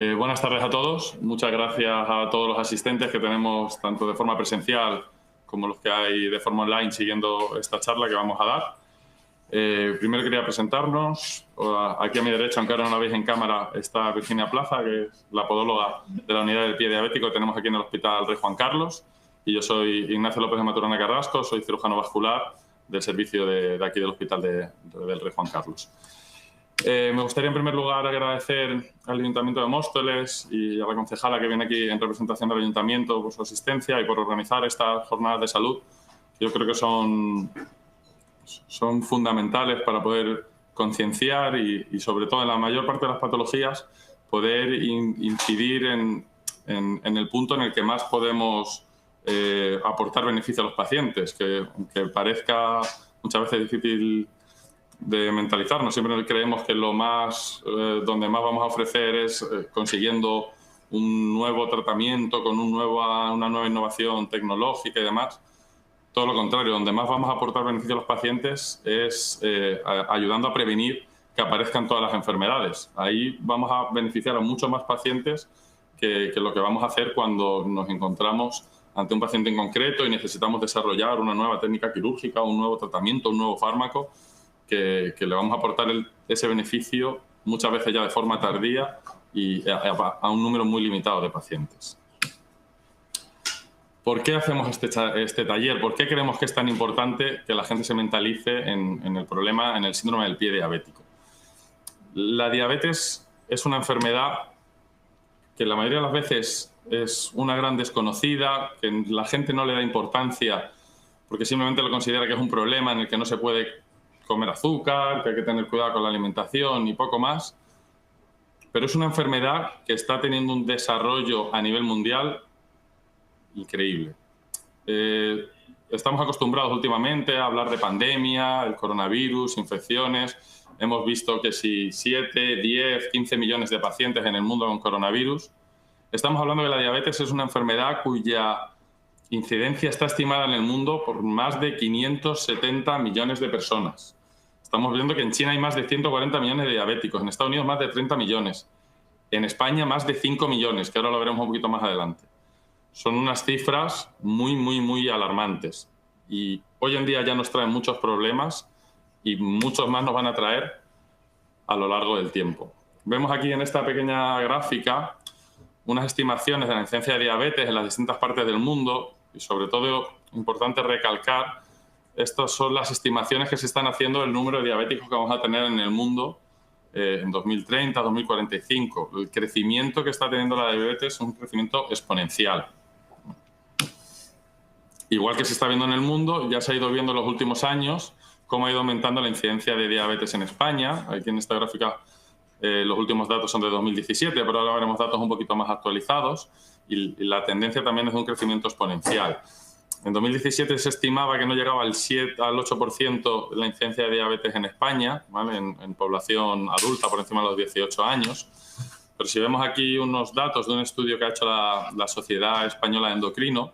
Buenas tardes a todos. Muchas gracias a todos los asistentes que tenemos tanto de forma presencial como los que hay de forma online siguiendo esta charla que vamos a dar. Primero quería presentarnos. Aquí a mi derecha, aunque ahora no la veis en cámara, está Virginia Plaza, que es la podóloga de la unidad del pie diabético que tenemos aquí en el Hospital Rey Juan Carlos. Y yo soy Ignacio López de Maturana Carrasco, soy cirujano vascular del servicio de aquí del Hospital del Rey Juan Carlos. Me gustaría en primer lugar agradecer al Ayuntamiento de Móstoles y a la concejala que viene aquí en representación del Ayuntamiento por su asistencia y por organizar estas jornadas de salud. Yo creo que son fundamentales para poder concienciar y sobre todo en la mayor parte de las patologías poder incidir en el punto en el que más podemos aportar beneficio a los pacientes, que aunque parezca muchas veces difícil de mentalizarnos. Siempre creemos que lo más, donde más vamos a ofrecer es consiguiendo un nuevo tratamiento con una nueva innovación tecnológica y demás. Todo lo contrario, donde más vamos a aportar beneficio a los pacientes es ayudando a prevenir que aparezcan todas las enfermedades. Ahí vamos a beneficiar a muchos más pacientes que lo que vamos a hacer cuando nos encontramos ante un paciente en concreto y necesitamos desarrollar una nueva técnica quirúrgica, un nuevo tratamiento, un nuevo fármaco, que le vamos a aportar ese beneficio muchas veces ya de forma tardía y a un número muy limitado de pacientes. ¿Por qué hacemos este taller? ¿Por qué creemos que es tan importante que la gente se mentalice en el problema, en el síndrome del pie diabético? La diabetes es una enfermedad que la mayoría de las veces es una gran desconocida, que la gente no le da importancia porque simplemente lo considera que es un problema en el que no se puede comer azúcar, que hay que tener cuidado con la alimentación y poco más. Pero es una enfermedad que está teniendo un desarrollo a nivel mundial increíble. Estamos acostumbrados últimamente a hablar de pandemia, el coronavirus, infecciones. Hemos visto que si 7, 10, 15 millones de pacientes en el mundo con coronavirus. Estamos hablando de que la diabetes es una enfermedad cuya incidencia está estimada en el mundo por más de 570 millones de personas. Estamos viendo que en China hay más de 140 millones de diabéticos, en Estados Unidos más de 30 millones, en España más de 5 millones, que ahora lo veremos un poquito más adelante. Son unas cifras muy, muy, muy alarmantes. Y hoy en día ya nos traen muchos problemas y muchos más nos van a traer a lo largo del tiempo. Vemos aquí en esta pequeña gráfica unas estimaciones de la incidencia de diabetes en las distintas partes del mundo y sobre todo importante recalcar, estas son las estimaciones que se están haciendo del número de diabéticos que vamos a tener en el mundo en 2030, 2045. El crecimiento que está teniendo la diabetes es un crecimiento exponencial. Igual que se está viendo en el mundo, ya se ha ido viendo en los últimos años cómo ha ido aumentando la incidencia de diabetes en España. Aquí en esta gráfica los últimos datos son de 2017, pero ahora veremos datos un poquito más actualizados y la tendencia también es de un crecimiento exponencial. En 2017 se estimaba que no llegaba al 8% la incidencia de diabetes en España, ¿vale? en población adulta por encima de los 18 años. Pero si vemos aquí unos datos de un estudio que ha hecho la Sociedad Española de Endocrino,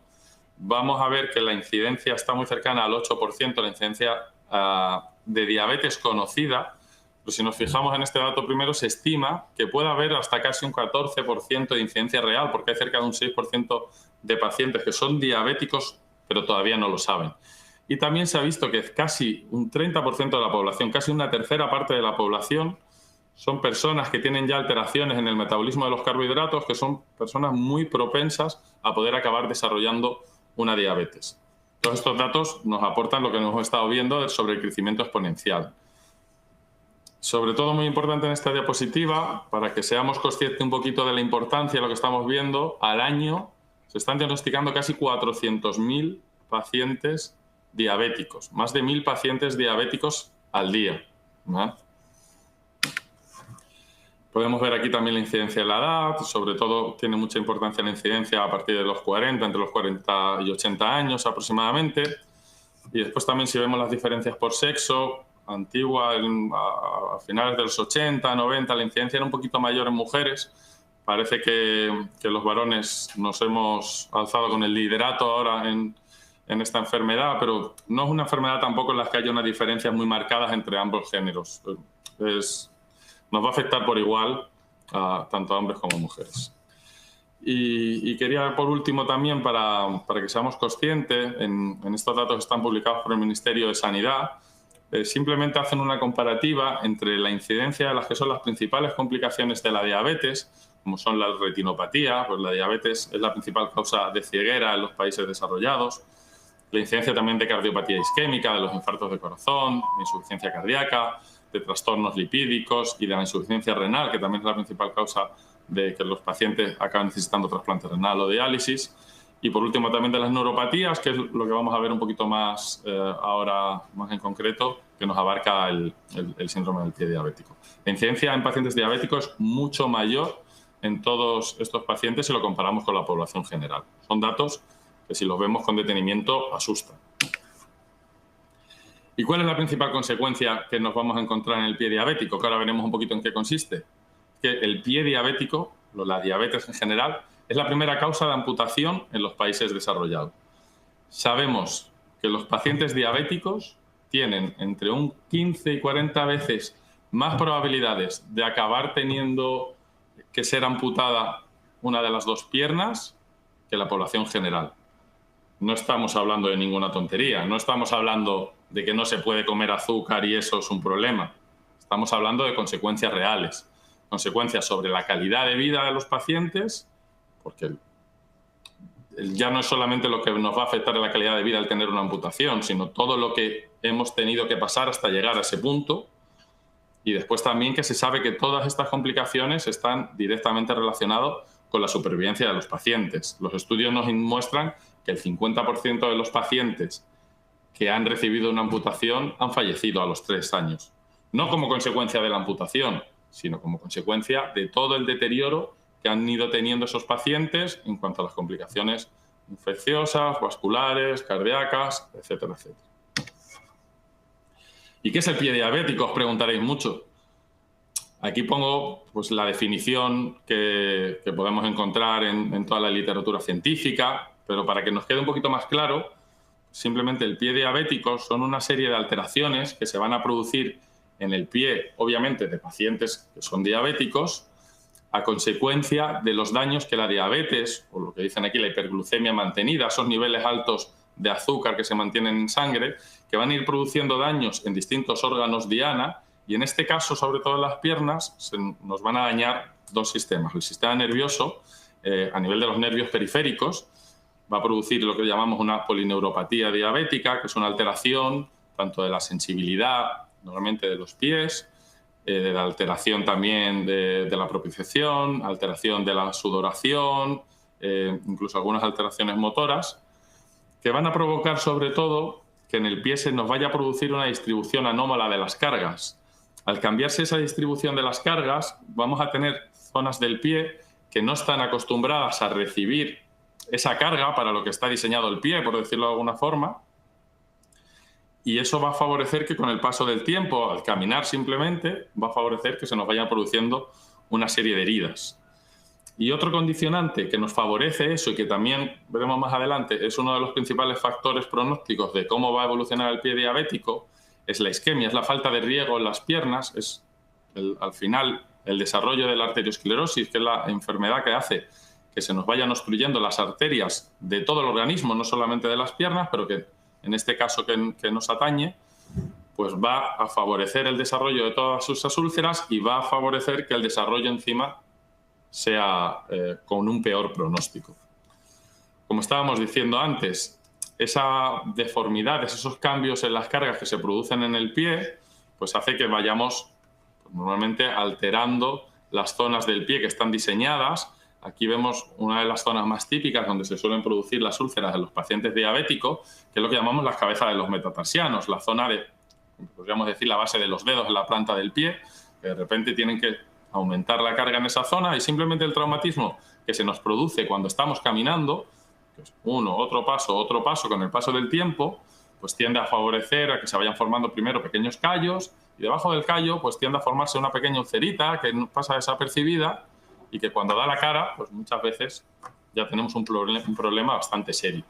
vamos a ver que la incidencia está muy cercana al 8%, la incidencia de diabetes conocida. Pero si nos fijamos en este dato primero, se estima que puede haber hasta casi un 14% de incidencia real, porque hay cerca de un 6% de pacientes que son diabéticos pero todavía no lo saben. Y también se ha visto que casi un 30% de la población, casi una tercera parte de la población, son personas que tienen ya alteraciones en el metabolismo de los carbohidratos, que son personas muy propensas a poder acabar desarrollando una diabetes. Todos estos datos nos aportan lo que hemos estado viendo sobre el crecimiento exponencial. Sobre todo, muy importante en esta diapositiva, para que seamos conscientes un poquito de la importancia de lo que estamos viendo, al año se están diagnosticando casi 400.000 pacientes diabéticos, más de 1.000 pacientes diabéticos al día, ¿no? Podemos ver aquí también la incidencia de la edad, sobre todo tiene mucha importancia la incidencia a partir de los 40, entre los 40 y 80 años aproximadamente. Y después también si vemos las diferencias por sexo, antigua, a finales de los 80, 90, la incidencia era un poquito mayor en mujeres. Parece que los varones nos hemos alzado con el liderato ahora en esta enfermedad, pero no es una enfermedad tampoco en la que haya unas diferencias muy marcadas entre ambos géneros. Nos va a afectar por igual tanto a hombres como a mujeres. Y quería, por último, también, para que seamos conscientes, en estos datos que están publicados por el Ministerio de Sanidad, simplemente hacen una comparativa entre la incidencia de las que son las principales complicaciones de la diabetes, como son la retinopatía, pues la diabetes es la principal causa de ceguera en los países desarrollados, la incidencia también de cardiopatía isquémica, de los infartos de corazón, de insuficiencia cardíaca, de trastornos lipídicos y de la insuficiencia renal, que también es la principal causa de que los pacientes acaban necesitando trasplante renal o diálisis. Y por último también de las neuropatías, que es lo que vamos a ver un poquito más ahora más en concreto, que nos abarca el síndrome del pie diabético. La incidencia en pacientes diabéticos es mucho mayor en todos estos pacientes si lo comparamos con la población general. Son datos que si los vemos con detenimiento asustan. ¿Y cuál es la principal consecuencia que nos vamos a encontrar en el pie diabético? Que ahora veremos un poquito en qué consiste. Que el pie diabético, la diabetes en general, es la primera causa de amputación en los países desarrollados. Sabemos que los pacientes diabéticos tienen entre un 15 y 40 veces más probabilidades de acabar teniendo que ser amputada una de las dos piernas que la población general. No estamos hablando de ninguna tontería, no estamos hablando de que no se puede comer azúcar y eso es un problema. Estamos hablando de consecuencias reales, consecuencias sobre la calidad de vida de los pacientes, porque ya no es solamente lo que nos va a afectar en la calidad de vida al tener una amputación, sino todo lo que hemos tenido que pasar hasta llegar a ese punto. Y después también que se sabe que todas estas complicaciones están directamente relacionadas con la supervivencia de los pacientes. Los estudios nos muestran que el 50% de los pacientes que han recibido una amputación han fallecido a los 3 años. No como consecuencia de la amputación, sino como consecuencia de todo el deterioro que han ido teniendo esos pacientes en cuanto a las complicaciones infecciosas, vasculares, cardíacas, etcétera, etcétera. ¿Y qué es el pie diabético? Os preguntaréis mucho. Aquí pongo pues, la definición que podemos encontrar en toda la literatura científica, pero para que nos quede un poquito más claro, simplemente el pie diabético son una serie de alteraciones que se van a producir en el pie, obviamente, de pacientes que son diabéticos, a consecuencia de los daños que la diabetes, o lo que dicen aquí la hiperglucemia mantenida, esos niveles altos de azúcar que se mantienen en sangre, que van a ir produciendo daños en distintos órganos diana, y en este caso, sobre todo en las piernas, nos van a dañar dos sistemas. El sistema nervioso, a nivel de los nervios periféricos, va a producir lo que llamamos una polineuropatía diabética, que es una alteración tanto de la sensibilidad, normalmente de los pies, de la alteración también de la propiocepción, alteración de la sudoración, incluso algunas alteraciones motoras, que van a provocar sobre todo que en el pie se nos vaya a producir una distribución anómala de las cargas. Al cambiarse esa distribución de las cargas, vamos a tener zonas del pie que no están acostumbradas a recibir esa carga para lo que está diseñado el pie, por decirlo de alguna forma, y eso va a favorecer que con el paso del tiempo, al caminar simplemente, va a favorecer que se nos vayan produciendo una serie de heridas. Y otro condicionante que nos favorece eso y que también veremos más adelante es uno de los principales factores pronósticos de cómo va a evolucionar el pie diabético es la isquemia, es la falta de riego en las piernas, es al final el desarrollo de la arteriosclerosis, que es la enfermedad que hace que se nos vayan obstruyendo las arterias de todo el organismo, no solamente de las piernas, pero que en este caso que nos atañe, pues va a favorecer el desarrollo de todas esas úlceras y va a favorecer que el desarrollo encima sea con un peor pronóstico. Como estábamos diciendo antes, esa deformidad, esos cambios en las cargas que se producen en el pie, pues hace que vayamos pues, normalmente alterando las zonas del pie que están diseñadas. Aquí vemos una de las zonas más típicas donde se suelen producir las úlceras en los pacientes diabéticos, que es lo que llamamos las cabezas de los metatarsianos, la zona de, podríamos decir, la base de los dedos en la planta del pie, que de repente tienen que aumentar la carga en esa zona y simplemente el traumatismo que se nos produce cuando estamos caminando, pues uno, otro paso, con el paso del tiempo, pues tiende a favorecer a que se vayan formando primero pequeños callos y debajo del callo pues tiende a formarse una pequeña ulcerita que pasa desapercibida y que cuando da la cara, pues muchas veces ya tenemos un problema bastante serio.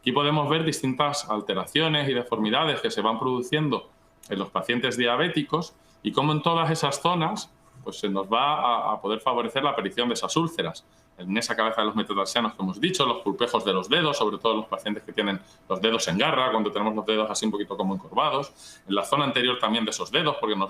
Aquí podemos ver distintas alteraciones y deformidades que se van produciendo en los pacientes diabéticos y cómo en todas esas zonas pues se nos va a poder favorecer la aparición de esas úlceras. En esa cabeza de los metatarsianos que hemos dicho, los pulpejos de los dedos, sobre todo los pacientes que tienen los dedos en garra, cuando tenemos los dedos así un poquito como encorvados, en la zona anterior también de esos dedos, porque nos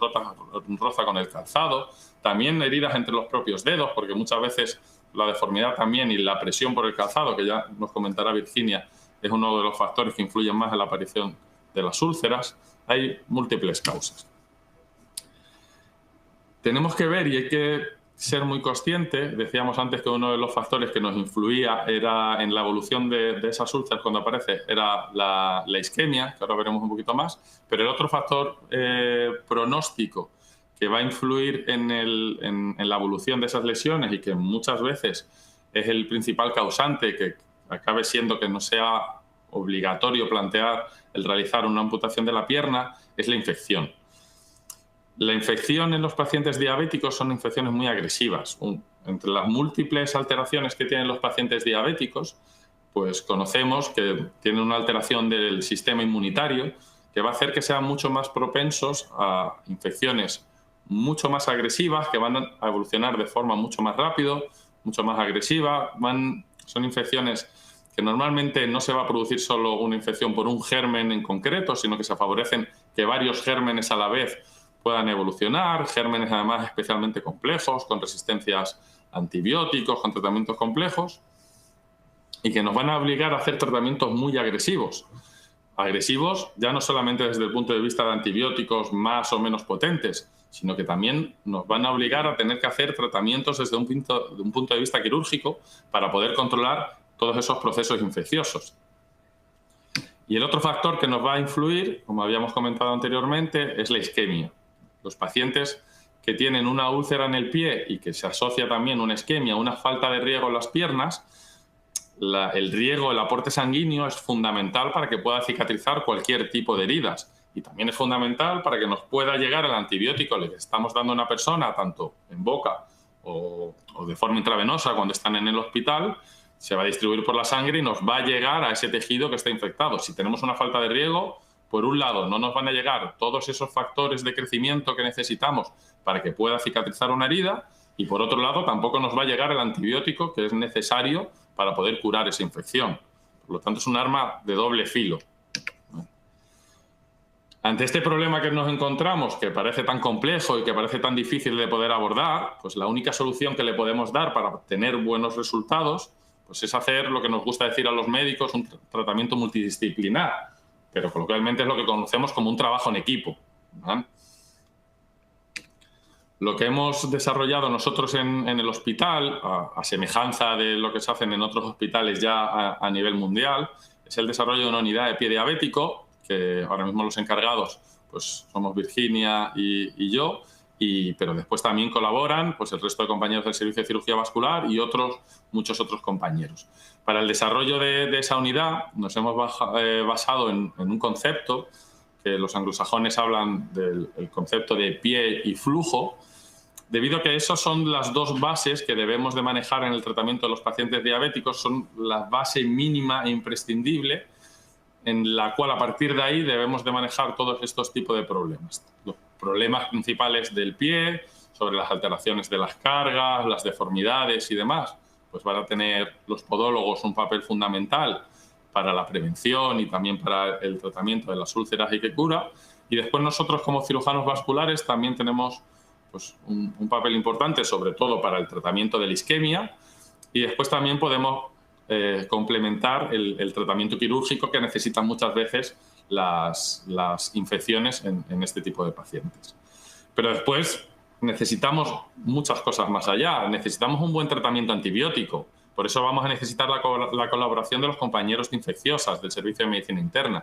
roza con el calzado, también heridas entre los propios dedos, porque muchas veces la deformidad también y la presión por el calzado, que ya nos comentará Virginia, es uno de los factores que influyen más en la aparición de las úlceras. Hay múltiples causas. Tenemos que ver, y hay que ser muy consciente, decíamos antes que uno de los factores que nos influía era en la evolución de esas úlceras cuando aparece, era la isquemia, que ahora veremos un poquito más, pero el otro factor pronóstico que va a influir en la evolución de esas lesiones y que muchas veces es el principal causante, que acabe siendo que no sea obligatorio plantear el realizar una amputación de la pierna, es la infección. La infección en los pacientes diabéticos son infecciones muy agresivas. Entre las múltiples alteraciones que tienen los pacientes diabéticos, pues conocemos que tienen una alteración del sistema inmunitario que va a hacer que sean mucho más propensos a infecciones mucho más agresivas, que van a evolucionar de forma mucho más rápido, mucho más agresiva. Son infecciones que normalmente no se va a producir solo una infección por un germen en concreto, sino que se favorecen que varios gérmenes a la vez puedan evolucionar, gérmenes además especialmente complejos, con resistencias a antibióticos, con tratamientos complejos, y que nos van a obligar a hacer tratamientos muy agresivos. Agresivos ya no solamente desde el punto de vista de antibióticos más o menos potentes, sino que también nos van a obligar a tener que hacer tratamientos desde un punto de vista quirúrgico para poder controlar todos esos procesos infecciosos. Y el otro factor que nos va a influir, como habíamos comentado anteriormente, es la isquemia. Los pacientes que tienen una úlcera en el pie y que se asocia también una isquemia, una falta de riego en las piernas, el riego, el aporte sanguíneo es fundamental para que pueda cicatrizar cualquier tipo de heridas. Y también es fundamental para que nos pueda llegar el antibiótico que estamos dando a una persona, tanto en boca o de forma intravenosa cuando están en el hospital, se va a distribuir por la sangre y nos va a llegar a ese tejido que está infectado. Si tenemos una falta de riego, por un lado, no nos van a llegar todos esos factores de crecimiento que necesitamos para que pueda cicatrizar una herida, y por otro lado, tampoco nos va a llegar el antibiótico que es necesario para poder curar esa infección. Por lo tanto, es un arma de doble filo. Ante este problema que nos encontramos, que parece tan complejo y que parece tan difícil de poder abordar, pues la única solución que le podemos dar para obtener buenos resultados, pues es hacer lo que nos gusta decir a los médicos, un tratamiento multidisciplinar, pero coloquialmente es lo que conocemos como un trabajo en equipo, ¿vale? Lo que hemos desarrollado nosotros en el hospital, a semejanza de lo que se hacen en otros hospitales ya a nivel mundial, es el desarrollo de una unidad de pie diabético, que ahora mismo los encargados pues somos Virginia y yo, pero después también colaboran pues el resto de compañeros del Servicio de Cirugía Vascular y muchos otros compañeros. Para el desarrollo de esa unidad nos hemos basado en un concepto que los anglosajones hablan del concepto de pie y flujo, debido a que esas son las dos bases que debemos de manejar en el tratamiento de los pacientes diabéticos, son la base mínima e imprescindible en la cual a partir de ahí debemos de manejar todos estos tipos de problemas. Los problemas principales del pie, sobre las alteraciones de las cargas, las deformidades y demás, pues van a tener los podólogos un papel fundamental para la prevención y también para el tratamiento de las úlceras y que cura. Y después nosotros como cirujanos vasculares también tenemos pues, un papel importante, sobre todo para el tratamiento de la isquemia, y después también podemos complementar el tratamiento quirúrgico que necesitan muchas veces las infecciones en este tipo de pacientes. Pero después necesitamos muchas cosas más allá. Necesitamos un buen tratamiento antibiótico. Por eso vamos a necesitar la colaboración de los compañeros de infecciosas del Servicio de Medicina Interna.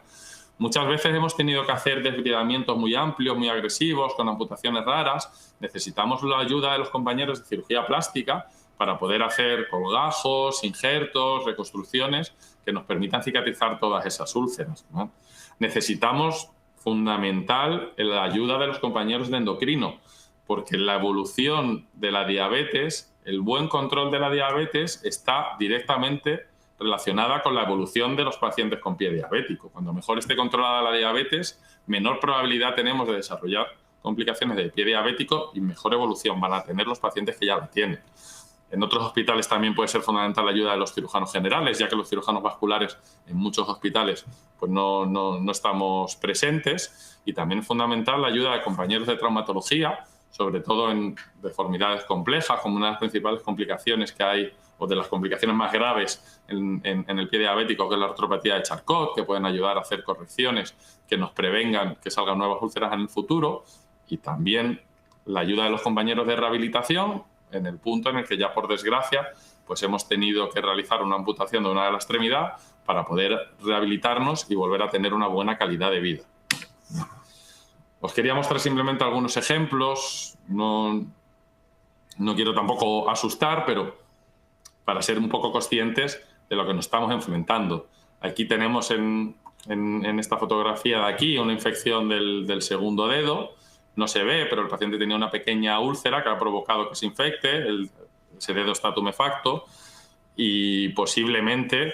Muchas veces hemos tenido que hacer desbridamientos muy amplios, muy agresivos, con amputaciones raras. Necesitamos la ayuda de los compañeros de cirugía plástica para poder hacer colgajos, injertos, reconstrucciones que nos permitan cicatrizar todas esas úlceras, ¿no? Necesitamos, fundamental, la ayuda de los compañeros de endocrino, porque la evolución de la diabetes, el buen control de la diabetes está directamente relacionada con la evolución de los pacientes con pie diabético. Cuando mejor esté controlada la diabetes, menor probabilidad tenemos de desarrollar complicaciones de pie diabético y mejor evolución van a tener los pacientes que ya la tienen. En otros hospitales también puede ser fundamental la ayuda de los cirujanos generales, ya que los cirujanos vasculares en muchos hospitales pues no estamos presentes. Y también es fundamental la ayuda de compañeros de traumatología, sobre todo en deformidades complejas, como una de las principales complicaciones que hay, o de las complicaciones más graves en el pie diabético, que es la artropatía de Charcot, que pueden ayudar a hacer correcciones que nos prevengan que salgan nuevas úlceras en el futuro. Y también la ayuda de los compañeros de rehabilitación, en el punto en el que ya, por desgracia, pues hemos tenido que realizar una amputación de una de la extremidad para poder rehabilitarnos y volver a tener una buena calidad de vida. Os quería mostrar simplemente algunos ejemplos. No quiero tampoco asustar, pero para ser un poco conscientes de lo que nos estamos enfrentando. Aquí tenemos en esta fotografía de aquí una infección del segundo dedo. No se ve, pero el paciente tenía una pequeña úlcera que ha provocado que se infecte. Ese dedo está tumefacto y posiblemente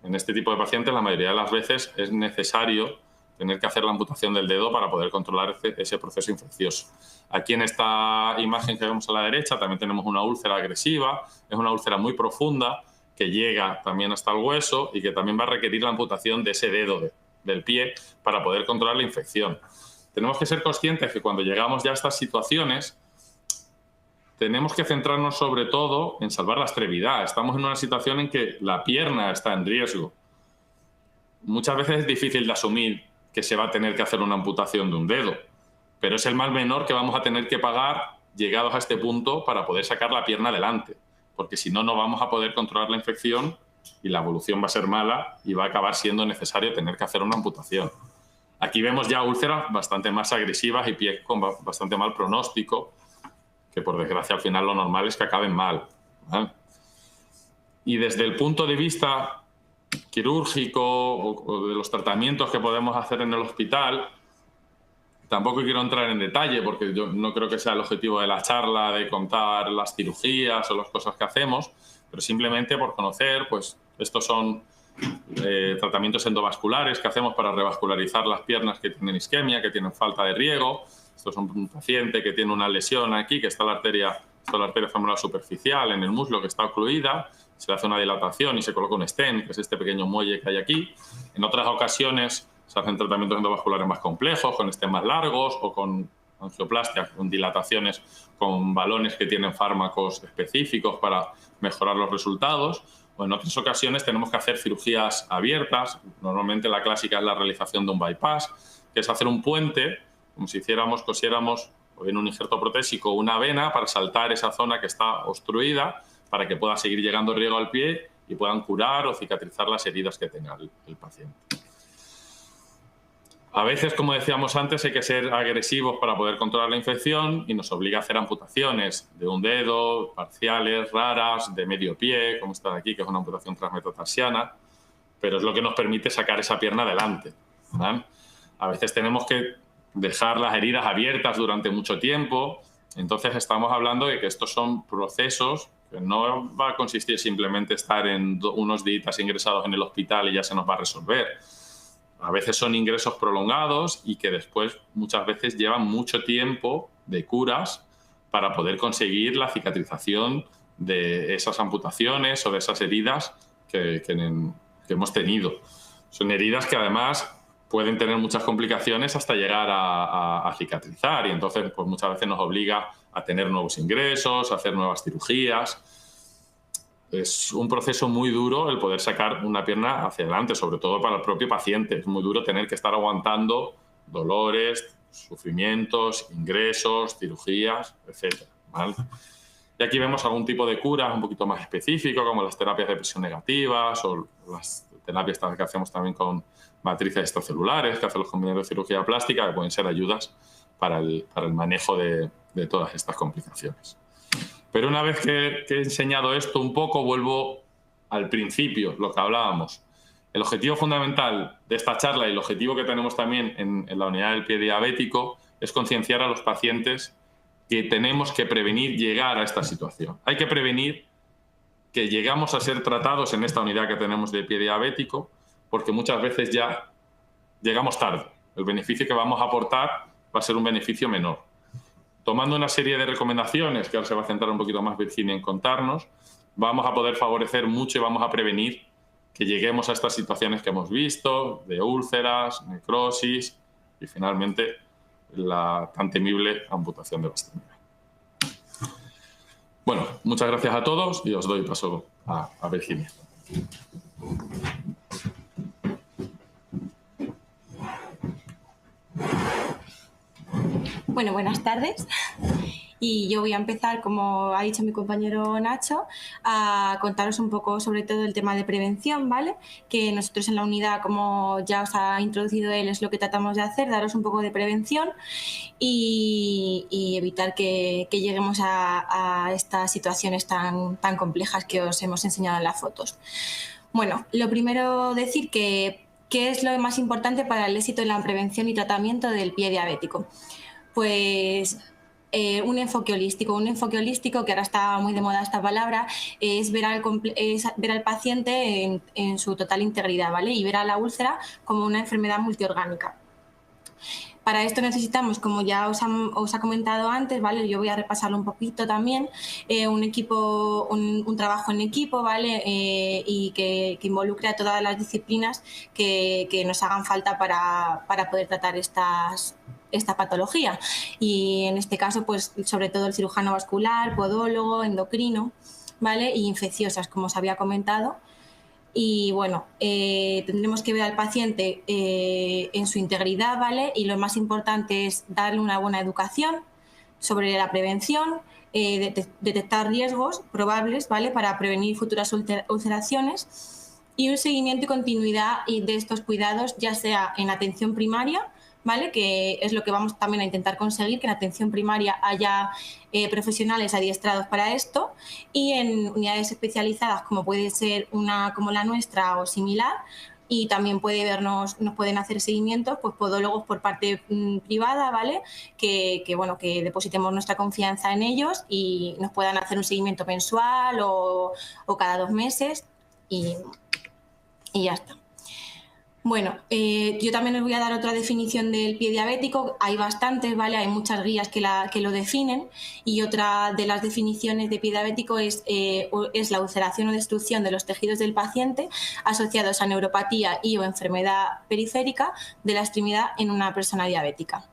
en este tipo de pacientes la mayoría de las veces es necesario tener que hacer la amputación del dedo para poder controlar ese proceso infeccioso. Aquí en esta imagen que vemos a la derecha también tenemos una úlcera agresiva. Es una úlcera muy profunda que llega también hasta el hueso y que también va a requerir la amputación de ese dedo del pie para poder controlar la infección. Tenemos que ser conscientes que cuando llegamos ya a estas situaciones tenemos que centrarnos sobre todo en salvar la extremidad. Estamos en una situación en que la pierna está en riesgo. Muchas veces es difícil de asumir que se va a tener que hacer una amputación de un dedo, pero es el mal menor que vamos a tener que pagar llegados a este punto para poder sacar la pierna adelante, porque si no, no vamos a poder controlar la infección y la evolución va a ser mala y va a acabar siendo necesario tener que hacer una amputación. Aquí vemos ya úlceras bastante más agresivas y pies con bastante mal pronóstico, que por desgracia al final lo normal es que acaben mal, ¿vale? Y desde el punto de vista quirúrgico o de los tratamientos que podemos hacer en el hospital, tampoco quiero entrar en detalle porque yo no creo que sea el objetivo de la charla de contar las cirugías o las cosas que hacemos, pero simplemente por conocer, pues estos son tratamientos endovasculares que hacemos para revascularizar las piernas que tienen isquemia, que tienen falta de riego. Esto es un paciente que tiene una lesión aquí, que está la arteria femoral superficial en el muslo que está ocluida. Se le hace una dilatación y se coloca un stent, que es este pequeño muelle que hay aquí. En otras ocasiones se hacen tratamientos endovasculares más complejos, con stents más largos o con angioplastia, con dilataciones con balones que tienen fármacos específicos para mejorar los resultados. O en otras ocasiones tenemos que hacer cirugías abiertas. Normalmente la clásica es la realización de un bypass, que es hacer un puente, como si cosiéramos o bien un injerto protésico o una vena para saltar esa zona que está obstruida para que pueda seguir llegando riego al pie y puedan curar o cicatrizar las heridas que tenga el paciente. A veces, como decíamos antes, hay que ser agresivos para poder controlar la infección y nos obliga a hacer amputaciones de un dedo, parciales, raras, de medio pie, como esta de aquí, que es una amputación transmetatarsiana, pero es lo que nos permite sacar esa pierna adelante, ¿vale? A veces tenemos que dejar las heridas abiertas durante mucho tiempo, entonces estamos hablando de que estos son procesos que no va a consistir simplemente estar en unos días ingresados en el hospital y ya se nos va a resolver. A veces son ingresos prolongados y que después muchas veces llevan mucho tiempo de curas para poder conseguir la cicatrización de esas amputaciones o de esas heridas que hemos tenido. Son heridas que además pueden tener muchas complicaciones hasta llegar a cicatrizar y entonces pues muchas veces nos obliga a tener nuevos ingresos, a hacer nuevas cirugías. Es un proceso muy duro el poder sacar una pierna hacia adelante, sobre todo para el propio paciente. Es muy duro tener que estar aguantando dolores, sufrimientos, ingresos, cirugías, etc., ¿vale? Y aquí vemos algún tipo de curas un poquito más específico, como las terapias de presión negativas o las terapias que hacemos también con matrices extracelulares que hacen los compañeros de cirugía plástica, que pueden ser ayudas para el manejo de todas estas complicaciones. Pero una vez que he enseñado esto un poco, vuelvo al principio, lo que hablábamos. El objetivo fundamental de esta charla y el objetivo que tenemos también en la unidad del pie diabético es concienciar a los pacientes que tenemos que prevenir llegar a esta situación. Hay que prevenir que llegamos a ser tratados en esta unidad que tenemos de pie diabético, porque muchas veces ya llegamos tarde. El beneficio que vamos a aportar va a ser un beneficio menor. Tomando una serie de recomendaciones, que ahora se va a centrar un poquito más Virginia en contarnos, vamos a poder favorecer mucho y vamos a prevenir que lleguemos a estas situaciones que hemos visto, de úlceras, necrosis y finalmente la tan temible amputación de la extremidad. Bueno, muchas gracias a todos y os doy paso a Virginia. Bueno, buenas tardes. Y yo voy a empezar, como ha dicho mi compañero Nacho, a contaros un poco sobre todo el tema de prevención, ¿vale? Que nosotros en la unidad, como ya os ha introducido él, es lo que tratamos de hacer, daros un poco de prevención y evitar que lleguemos a estas situaciones tan complejas que os hemos enseñado en las fotos. Bueno, lo primero decir que ¿qué es lo más importante para el éxito en la prevención y tratamiento del pie diabético? Pues un enfoque holístico, que ahora está muy de moda esta palabra, es ver al paciente en su total integridad, ¿vale? Y ver a la úlcera como una enfermedad multiorgánica. Para esto necesitamos, como ya os ha comentado antes, ¿vale? Yo voy a repasarlo un poquito también, un trabajo en equipo, ¿vale? Y que involucre a todas las disciplinas que nos hagan falta para poder tratar esta patología. Y en este caso, pues sobre todo el cirujano vascular, podólogo, endocrino, ¿vale? Y infecciosas, como os había comentado. Y bueno, tendremos que ver al paciente en su integridad, ¿vale? Y lo más importante es darle una buena educación sobre la prevención, detectar riesgos probables, ¿vale? Para prevenir futuras ulceraciones y un seguimiento y continuidad de estos cuidados, ya sea en atención primaria, ¿vale? Que es lo que vamos también a intentar conseguir, que en atención primaria haya profesionales adiestrados para esto, y en unidades especializadas como puede ser una como la nuestra o similar, y también nos pueden hacer seguimientos pues podólogos por parte privada, ¿vale? Que depositemos nuestra confianza en ellos y nos puedan hacer un seguimiento mensual o cada 2 meses y ya está. Bueno, yo también os voy a dar otra definición del pie diabético. Hay bastantes, ¿vale? Hay muchas guías que lo definen, y otra de las definiciones de pie diabético es la ulceración o destrucción de los tejidos del paciente asociados a neuropatía y o enfermedad periférica de la extremidad en una persona diabética.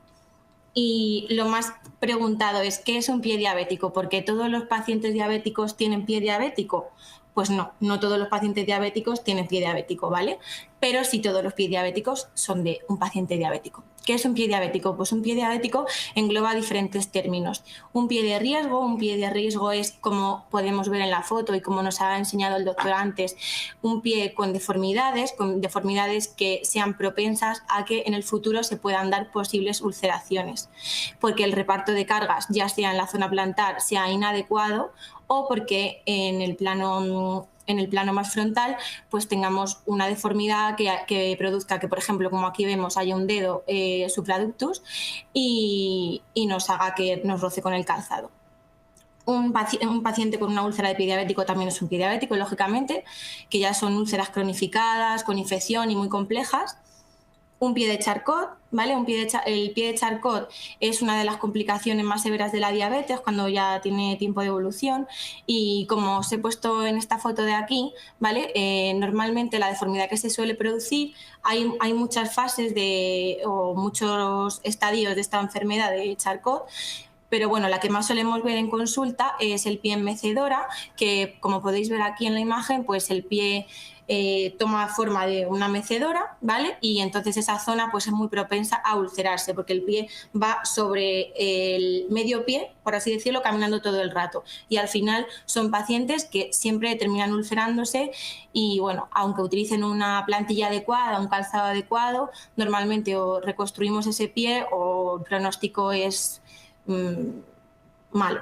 Y lo más preguntado es, ¿qué es un pie diabético? ¿Porque todos los pacientes diabéticos tienen pie diabético? Pues no todos los pacientes diabéticos tienen pie diabético, ¿vale? Pero sí todos los pies diabéticos son de un paciente diabético. ¿Qué es un pie diabético? Pues un pie diabético engloba diferentes términos. Un pie de riesgo es, como podemos ver en la foto y como nos ha enseñado el doctor antes, un pie con deformidades que sean propensas a que en el futuro se puedan dar posibles ulceraciones, porque el reparto de cargas, ya sea en la zona plantar, sea inadecuado, o porque en el plano más frontal pues tengamos una deformidad que produzca que, por ejemplo, como aquí vemos, haya un dedo supraductus y nos haga que nos roce con el calzado. Un paciente con una úlcera de pie diabético también es un pie diabético, lógicamente, que ya son úlceras cronificadas, con infección y muy complejas. Un pie de Charcot, ¿vale? El pie de Charcot es una de las complicaciones más severas de la diabetes cuando ya tiene tiempo de evolución, y como os he puesto en esta foto de aquí, ¿vale? Normalmente la deformidad que se suele producir, hay muchas fases o muchos estadios de esta enfermedad de Charcot, pero bueno, la que más solemos ver en consulta es el pie en mecedora, que como podéis ver aquí en la imagen, pues el pie toma forma de una mecedora, ¿vale? Y entonces esa zona pues es muy propensa a ulcerarse, porque el pie va sobre el medio pie, por así decirlo, caminando todo el rato. Y al final son pacientes que siempre terminan ulcerándose, y bueno, aunque utilicen una plantilla adecuada, un calzado adecuado, normalmente o reconstruimos ese pie o el pronóstico es malo.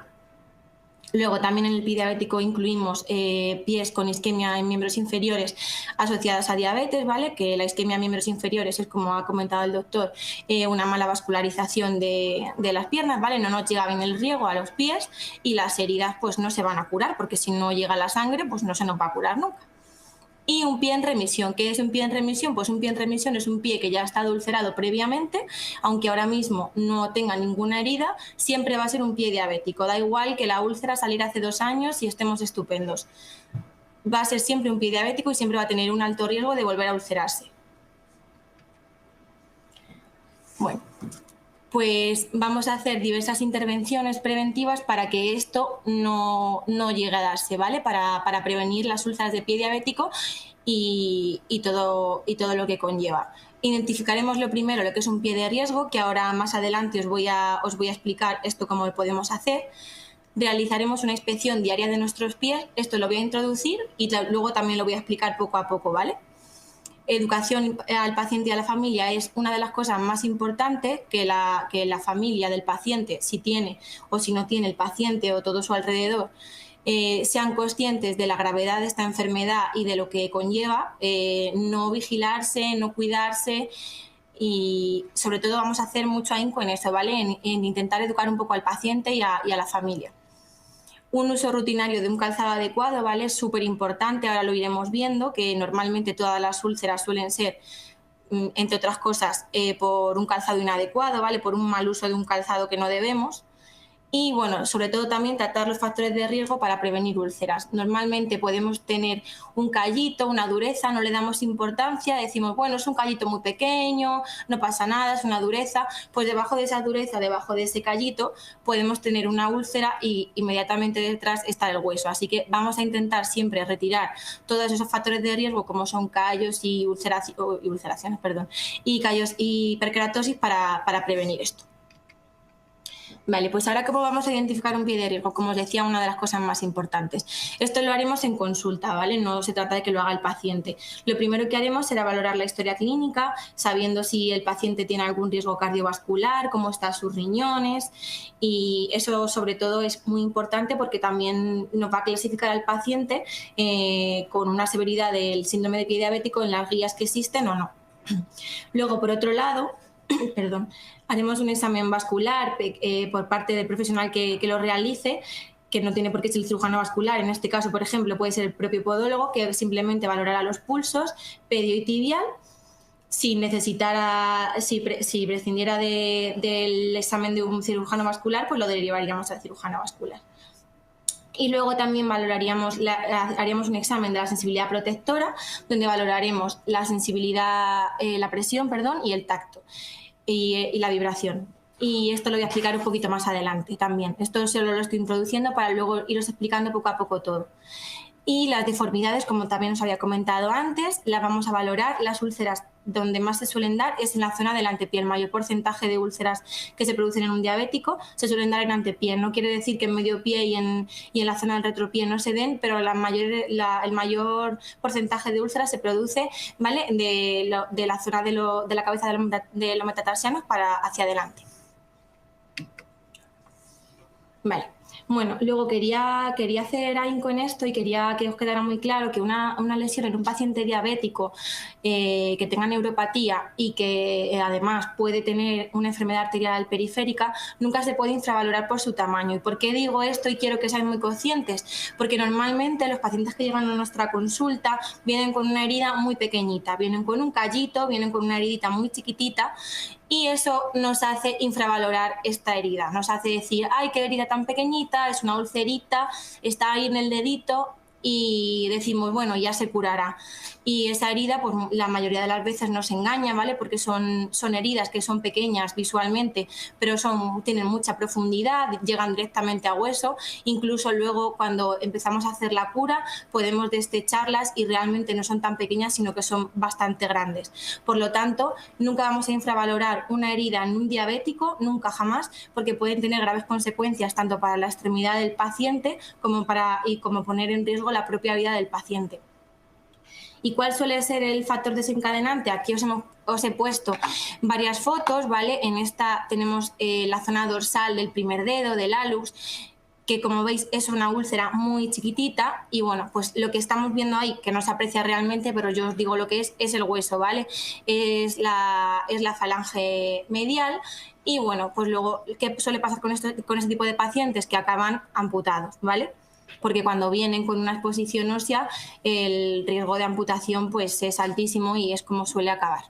Luego también en el pie diabético incluimos pies con isquemia en miembros inferiores asociadas a diabetes, ¿vale? Que la isquemia en miembros inferiores es, como ha comentado el doctor, una mala vascularización de las piernas, ¿vale? No nos llega bien el riego a los pies y las heridas pues no se van a curar, porque si no llega la sangre pues no se nos va a curar nunca. y un pie en remisión. ¿Qué es un pie en remisión? Pues un pie en remisión es un pie que ya ha estado ulcerado previamente, aunque ahora mismo no tenga ninguna herida, siempre va a ser un pie diabético. Da igual que la úlcera saliera hace 2 años y estemos estupendos. Va a ser siempre un pie diabético y siempre va a tener un alto riesgo de volver a ulcerarse. Bueno, pues vamos a hacer diversas intervenciones preventivas para que esto no llegue a darse, ¿vale? Para prevenir las úlceras de pie diabético y todo lo que conlleva. Identificaremos lo primero, lo que es un pie de riesgo, que ahora más adelante os voy a explicar esto cómo lo podemos hacer. Realizaremos una inspección diaria de nuestros pies, esto lo voy a introducir y luego también lo voy a explicar poco a poco, ¿vale? Educación al paciente y a la familia es una de las cosas más importantes que la familia del paciente, si tiene o si no tiene el paciente o todo su alrededor, sean conscientes de la gravedad de esta enfermedad y de lo que conlleva, no vigilarse, no cuidarse y sobre todo vamos a hacer mucho ahínco en eso, ¿vale? En intentar educar un poco al paciente y a la familia. Un uso rutinario de un calzado adecuado, ¿vale? Es súper importante, ahora lo iremos viendo, que normalmente todas las úlceras suelen ser, entre otras cosas, por un calzado inadecuado, ¿vale? Por un mal uso de un calzado que no debemos. Y bueno, sobre todo también tratar los factores de riesgo para prevenir úlceras. Normalmente podemos tener un callito, una dureza, no le damos importancia, decimos, bueno, es un callito muy pequeño, no pasa nada, es una dureza. Pues debajo de esa dureza, debajo de ese callito, podemos tener una úlcera y inmediatamente detrás está el hueso. Así que vamos a intentar siempre retirar todos esos factores de riesgo como son callos y ulceraciones, y callos y hiperkeratosis para prevenir esto. Vale, pues ahora cómo vamos a identificar un pie de riesgo, como os decía, una de las cosas más importantes. Esto lo haremos en consulta, ¿vale? No se trata de que lo haga el paciente. Lo primero que haremos será valorar la historia clínica, sabiendo si el paciente tiene algún riesgo cardiovascular, cómo están sus riñones, y eso sobre todo es muy importante porque también nos va a clasificar al paciente con una severidad del síndrome de pie diabético en las guías que existen o no. Luego, por otro lado, haremos un examen vascular por parte del profesional que lo realice, que no tiene por qué ser el cirujano vascular. En este caso, por ejemplo, puede ser el propio podólogo, que simplemente valorará los pulsos, pedio y tibial. Si prescindiera del examen de un cirujano vascular, pues lo derivaríamos al cirujano vascular. Y luego también haríamos un examen de la sensibilidad protectora, donde valoraremos la sensibilidad, la presión, y el tacto y la vibración. Y esto lo voy a explicar un poquito más adelante también. Esto solo lo estoy introduciendo para luego iros explicando poco a poco todo. Y las deformidades, como también os había comentado antes, las vamos a valorar. Las úlceras donde más se suelen dar es en la zona del antepié. El mayor porcentaje de úlceras que se producen en un diabético se suelen dar en antepié. No quiere decir que en medio pie y en la zona del retropié no se den, pero el mayor porcentaje de úlceras se produce, ¿vale?, de la zona de la cabeza de los metatarsianos para hacia adelante. Vale. Bueno, luego quería hacer ahínco en esto y quería que os quedara muy claro que una lesión en un paciente diabético que tenga neuropatía y que además puede tener una enfermedad arterial periférica nunca se puede infravalorar por su tamaño. ¿Y por qué digo esto y quiero que seáis muy conscientes? Porque normalmente los pacientes que llegan a nuestra consulta vienen con una herida muy pequeñita, vienen con un callito, vienen con una heridita muy chiquitita. Y eso nos hace infravalorar esta herida, nos hace decir, ¡ay, qué herida tan pequeñita! Es una ulcerita, está ahí en el dedito y decimos, bueno, ya se curará. Y esa herida, pues la mayoría de las veces nos engaña, ¿vale? Porque son heridas que son pequeñas visualmente, pero tienen mucha profundidad, llegan directamente a hueso. Incluso luego, cuando empezamos a hacer la cura, podemos destecharlas y realmente no son tan pequeñas, sino que son bastante grandes. Por lo tanto, nunca vamos a infravalorar una herida en un diabético, nunca jamás, porque pueden tener graves consecuencias tanto para la extremidad del paciente como poner en riesgo la propia vida del paciente. ¿Y cuál suele ser el factor desencadenante? Aquí os he puesto varias fotos, ¿vale? En esta tenemos la zona dorsal del primer dedo, del hallux, que como veis es una úlcera muy chiquitita y bueno, pues lo que estamos viendo ahí, que no se aprecia realmente, pero yo os digo lo que es el hueso, ¿vale? Es la falange medial y bueno, pues luego, ¿qué suele pasar con este tipo de pacientes? Que acaban amputados, ¿vale? porque cuando vienen con una exposición ósea el riesgo de amputación pues es altísimo y es como suele acabar.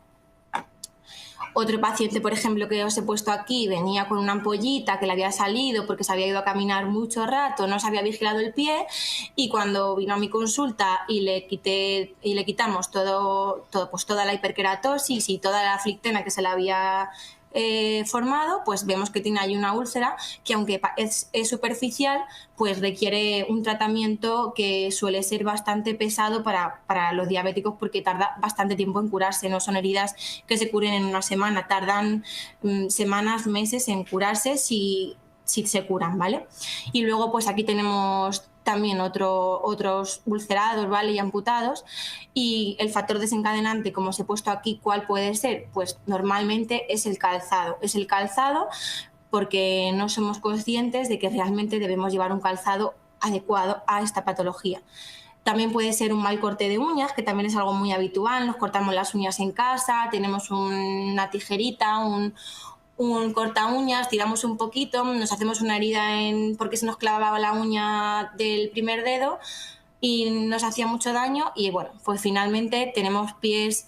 Otro paciente, por ejemplo, que os he puesto aquí, venía con una ampollita que le había salido porque se había ido a caminar mucho rato, no se había vigilado el pie, y cuando vino a mi consulta y le quitamos pues toda la hiperkeratosis y toda la flictena que se le había formado, pues vemos que tiene ahí una úlcera que, aunque es superficial, pues requiere un tratamiento que suele ser bastante pesado para los diabéticos, porque tarda bastante tiempo en curarse. No son heridas que se curen en una semana, tardan semanas, meses en curarse si se curan, ¿vale? Y luego pues aquí tenemos también otros ulcerados, ¿vale? Y amputados. Y el factor desencadenante, como os he puesto aquí, ¿cuál puede ser? Pues normalmente es el calzado. Es el calzado porque no somos conscientes de que realmente debemos llevar un calzado adecuado a esta patología. También puede ser un mal corte de uñas, que también es algo muy habitual. Nos cortamos las uñas en casa, tenemos una tijerita, un corta uñas, tiramos un poquito, nos hacemos una herida porque se nos clavaba la uña del primer dedo y nos hacía mucho daño, y bueno, pues finalmente tenemos pies,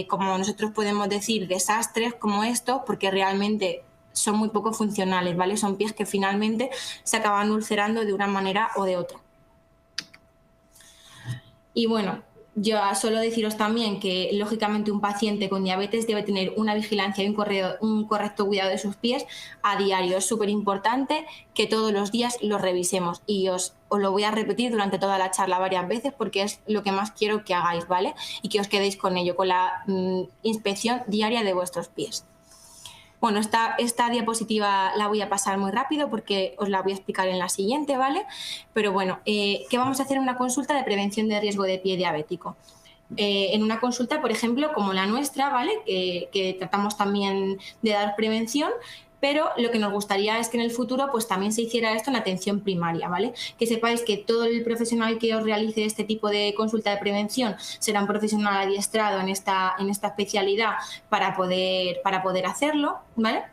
como nosotros podemos decir, desastres como estos, porque realmente son muy poco funcionales, ¿vale? Son pies que finalmente se acaban ulcerando de una manera o de otra. Y bueno, yo suelo deciros también que, lógicamente, un paciente con diabetes debe tener una vigilancia y un correcto cuidado de sus pies a diario. Es súper importante que todos los días los revisemos, y os lo voy a repetir durante toda la charla varias veces porque es lo que más quiero que hagáis, ¿vale? Y que os quedéis con ello, con la inspección diaria de vuestros pies. Bueno, esta diapositiva la voy a pasar muy rápido porque os la voy a explicar en la siguiente, ¿vale? Pero bueno, ¿qué vamos a hacer en una consulta de prevención de riesgo de pie diabético? En una consulta, por ejemplo, como la nuestra, ¿vale? Que tratamos también de dar prevención, pero lo que nos gustaría es que en el futuro pues también se hiciera esto en atención primaria, ¿vale? Que sepáis que todo el profesional que os realice este tipo de consulta de prevención será un profesional adiestrado en esta especialidad para poder hacerlo, ¿vale?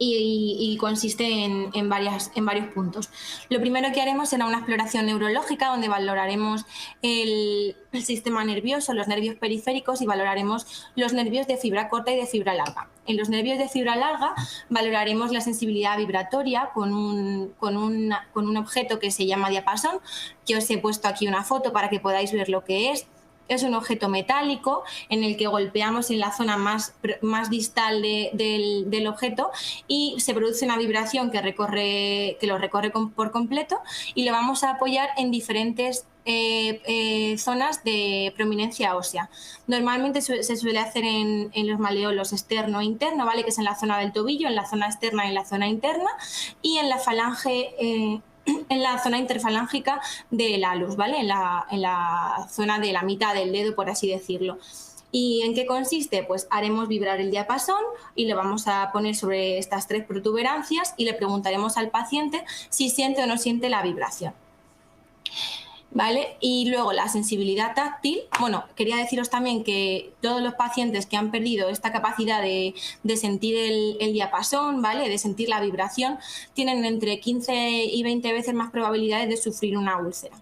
Y consiste en varios puntos. Lo primero que haremos será una exploración neurológica, donde valoraremos el sistema nervioso, los nervios periféricos, y valoraremos los nervios de fibra corta y de fibra larga. En los nervios de fibra larga valoraremos la sensibilidad vibratoria con un objeto que se llama diapasón, que os he puesto aquí una foto para que podáis ver lo que es. Es un objeto metálico en el que golpeamos en la zona más distal del objeto, y se produce una vibración que lo recorre por completo, y lo vamos a apoyar en diferentes zonas de prominencia ósea. Normalmente se suele hacer en los maleolos externo e interno, ¿vale? Que es en la zona del tobillo, en la zona externa y en la zona interna, y en la falange, en la zona interfalángica del alus, ¿vale? En la zona de la mitad del dedo, por así decirlo. ¿Y en qué consiste? Pues haremos vibrar el diapasón y le vamos a poner sobre estas 3 protuberancias y le preguntaremos al paciente si siente o no siente la vibración, ¿vale? Y luego la sensibilidad táctil. Bueno, quería deciros también que todos los pacientes que han perdido esta capacidad de sentir el diapasón, ¿vale? De sentir la vibración, tienen entre 15 y 20 veces más probabilidades de sufrir una úlcera.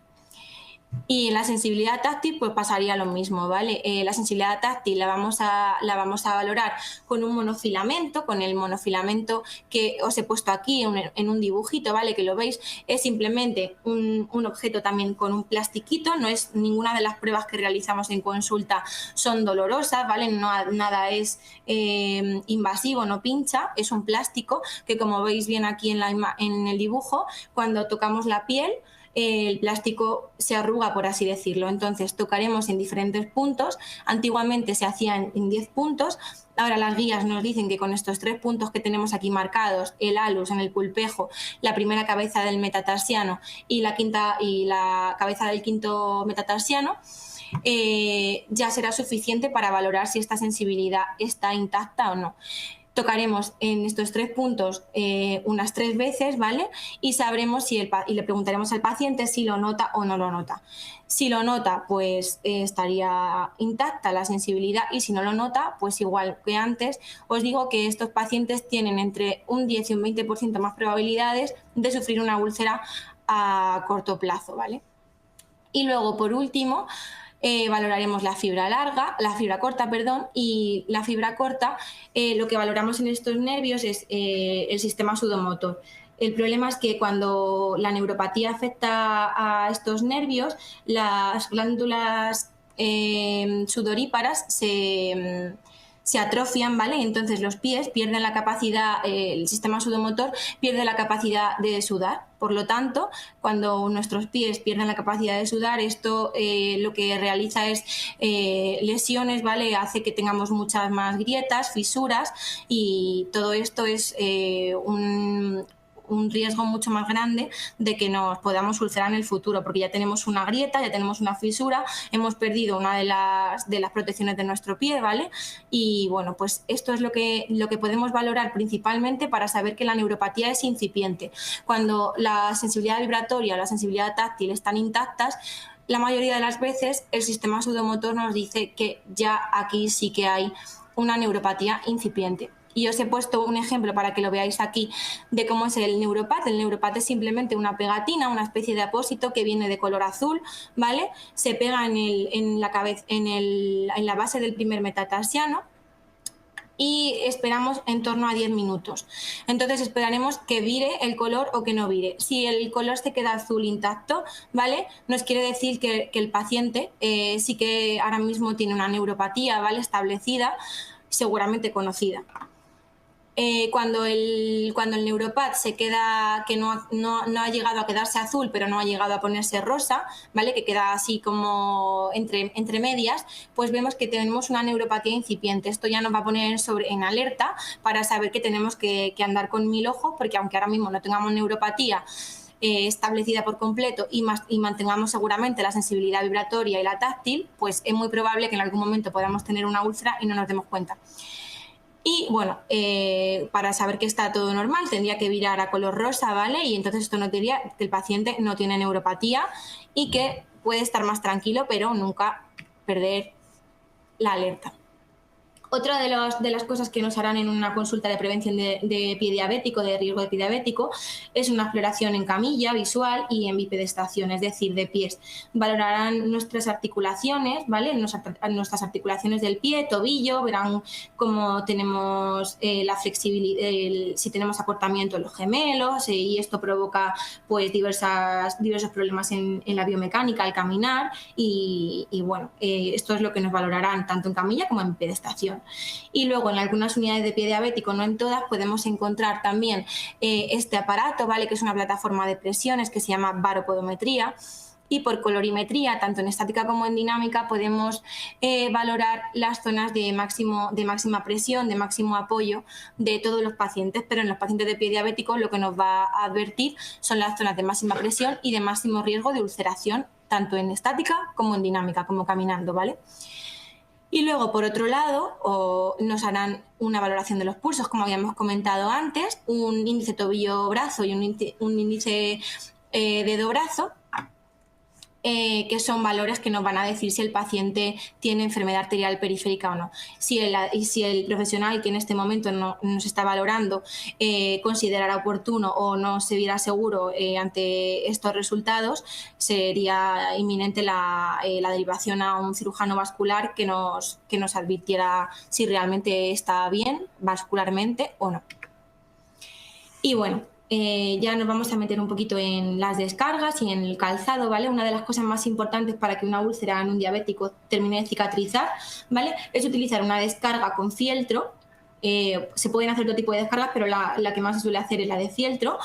Y en la sensibilidad táctil pues pasaría lo mismo, ¿vale? La sensibilidad táctil la vamos a valorar con un monofilamento, con el monofilamento que os he puesto aquí en un dibujito, ¿vale? Que lo veis, es simplemente un objeto también con un plastiquito. No es ninguna de las pruebas que realizamos en consulta son dolorosas, ¿vale? Nada es invasivo, no pincha, es un plástico que, como veis bien aquí en el dibujo, cuando tocamos la piel, el plástico se arruga, por así decirlo. Entonces tocaremos en diferentes puntos. Antiguamente se hacía en 10 puntos. Ahora las guías nos dicen que con estos 3 puntos que tenemos aquí marcados, el alus en el pulpejo, la primera cabeza del metatarsiano y la cabeza del quinto metatarsiano, ya será suficiente para valorar si esta sensibilidad está intacta o no. Tocaremos en estos 3 puntos unas 3 veces, ¿vale? Y sabremos y le preguntaremos al paciente si lo nota o no lo nota. Si lo nota, pues estaría intacta la sensibilidad, y si no lo nota, pues igual que antes, os digo que estos pacientes tienen entre un 10 y un 20% más probabilidades de sufrir una úlcera a corto plazo, ¿vale? Y luego, por último, valoraremos la fibra corta, y la fibra corta, lo que valoramos en estos nervios es el sistema sudomotor. El problema es que cuando la neuropatía afecta a estos nervios, las glándulas sudoríparas se atrofian, ¿vale? Entonces los pies pierden la capacidad, el sistema sudomotor pierde la capacidad de sudar. Por lo tanto, cuando nuestros pies pierden la capacidad de sudar, esto lo que realiza es lesiones, ¿vale? Hace que tengamos muchas más grietas, fisuras, y todo esto es un riesgo mucho más grande de que nos podamos ulcerar en el futuro, porque ya tenemos una grieta, ya tenemos una fisura, hemos perdido una de las protecciones de nuestro pie, ¿vale? Y bueno, pues esto es lo que podemos valorar principalmente para saber que la neuropatía es incipiente. Cuando la sensibilidad vibratoria o la sensibilidad táctil están intactas, la mayoría de las veces el sistema sudomotor nos dice que ya aquí sí que hay una neuropatía incipiente. Y os he puesto un ejemplo para que lo veáis aquí de cómo es el neuropat. El neuropat es simplemente una pegatina, una especie de apósito que viene de color azul, ¿vale? Se pega en la base del primer metatarsiano y esperamos en torno a 10 minutos. Entonces esperaremos que vire el color o que no vire. Si el color se queda azul intacto, ¿vale? Nos quiere decir que el paciente sí que ahora mismo tiene una neuropatía, ¿vale? Establecida, seguramente conocida. Cuando el neuropat se queda, que no ha llegado a quedarse azul, pero no ha llegado a ponerse rosa, ¿vale? Que queda así como entre medias, pues vemos que tenemos una neuropatía incipiente. Esto ya nos va a poner en alerta para saber que tenemos que andar con 1000 ojos, porque aunque ahora mismo no tengamos neuropatía establecida por completo y mantengamos seguramente la sensibilidad vibratoria y la táctil, pues es muy probable que en algún momento podamos tener una úlcera y no nos demos cuenta. Y bueno, para saber que está todo normal tendría que virar a color rosa, ¿vale? Y entonces esto nos diría que el paciente no tiene neuropatía y que puede estar más tranquilo, pero nunca perder la alerta. Otra de las cosas que nos harán en una consulta de prevención de pie diabético, de riesgo de pie diabético, es una exploración en camilla visual y en bipedestación, es decir, de pies. Valorarán nuestras articulaciones, ¿vale? Nuestras articulaciones del pie, tobillo, verán cómo tenemos la flexibilidad, si tenemos acortamiento en los gemelos, y esto provoca pues diversos problemas en la biomecánica al caminar y bueno, esto es lo que nos valorarán tanto en camilla como en bipedestación. Y luego en algunas unidades de pie diabético, no en todas, podemos encontrar también este aparato, ¿vale? Que es una plataforma de presiones que se llama baropodometría. Y por colorimetría, tanto en estática como en dinámica, podemos valorar las zonas de máxima presión, de máximo apoyo de todos los pacientes, pero en los pacientes de pie diabético lo que nos va a advertir son las zonas de máxima presión y de máximo riesgo de ulceración, tanto en estática como en dinámica, como caminando, ¿vale? Y luego, por otro lado, nos harán una valoración de los pulsos, como habíamos comentado antes, un índice tobillo-brazo y un índice dedo-brazo, que son valores que nos van a decir si el paciente tiene enfermedad arterial periférica o no. Si el profesional que en este momento nos está valorando considerara oportuno o no se viera seguro ante estos resultados, sería inminente la derivación a un cirujano vascular que nos advirtiera si realmente está bien vascularmente o no. Y bueno, ya nos vamos a meter un poquito en las descargas y en el calzado, ¿vale? Una de las cosas más importantes para que una úlcera en un diabético termine de cicatrizar, ¿vale? Es utilizar una descarga con fieltro. Se pueden hacer todo tipo de descargas, pero la que más se suele hacer es la de fieltro,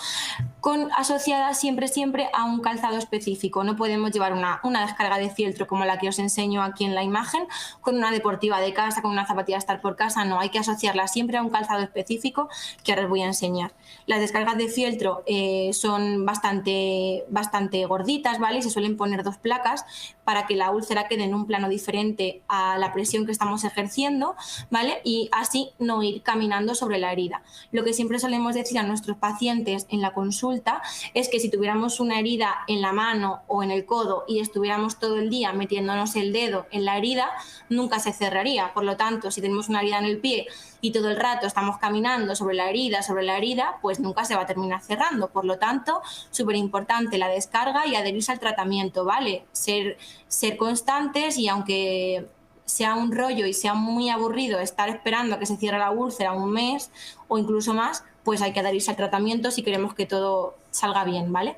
asociada siempre a un calzado específico. No podemos llevar una descarga de fieltro como la que os enseño aquí en la imagen, con una deportiva de casa, con una zapatilla estar por casa. No, hay que asociarla siempre a un calzado específico que ahora os voy a enseñar. Las descargas de fieltro son bastante gorditas, ¿vale? Y se suelen poner 2 placas para que la úlcera quede en un plano diferente a la presión que estamos ejerciendo, ¿vale? Y así no no ir caminando sobre la herida. Lo que siempre solemos decir a nuestros pacientes en la consulta es que si tuviéramos una herida en la mano o en el codo y estuviéramos todo el día metiéndonos el dedo en la herida, nunca se cerraría. Por lo tanto, si tenemos una herida en el pie y todo el rato estamos caminando sobre la herida, pues nunca se va a terminar cerrando. Por lo tanto, súper importante la descarga y adherirse al tratamiento, ¿vale? Ser constantes, y aunque sea un rollo y sea muy aburrido estar esperando a que se cierre la úlcera un mes o incluso más, pues hay que adherirse al tratamiento si queremos que todo salga bien, ¿vale?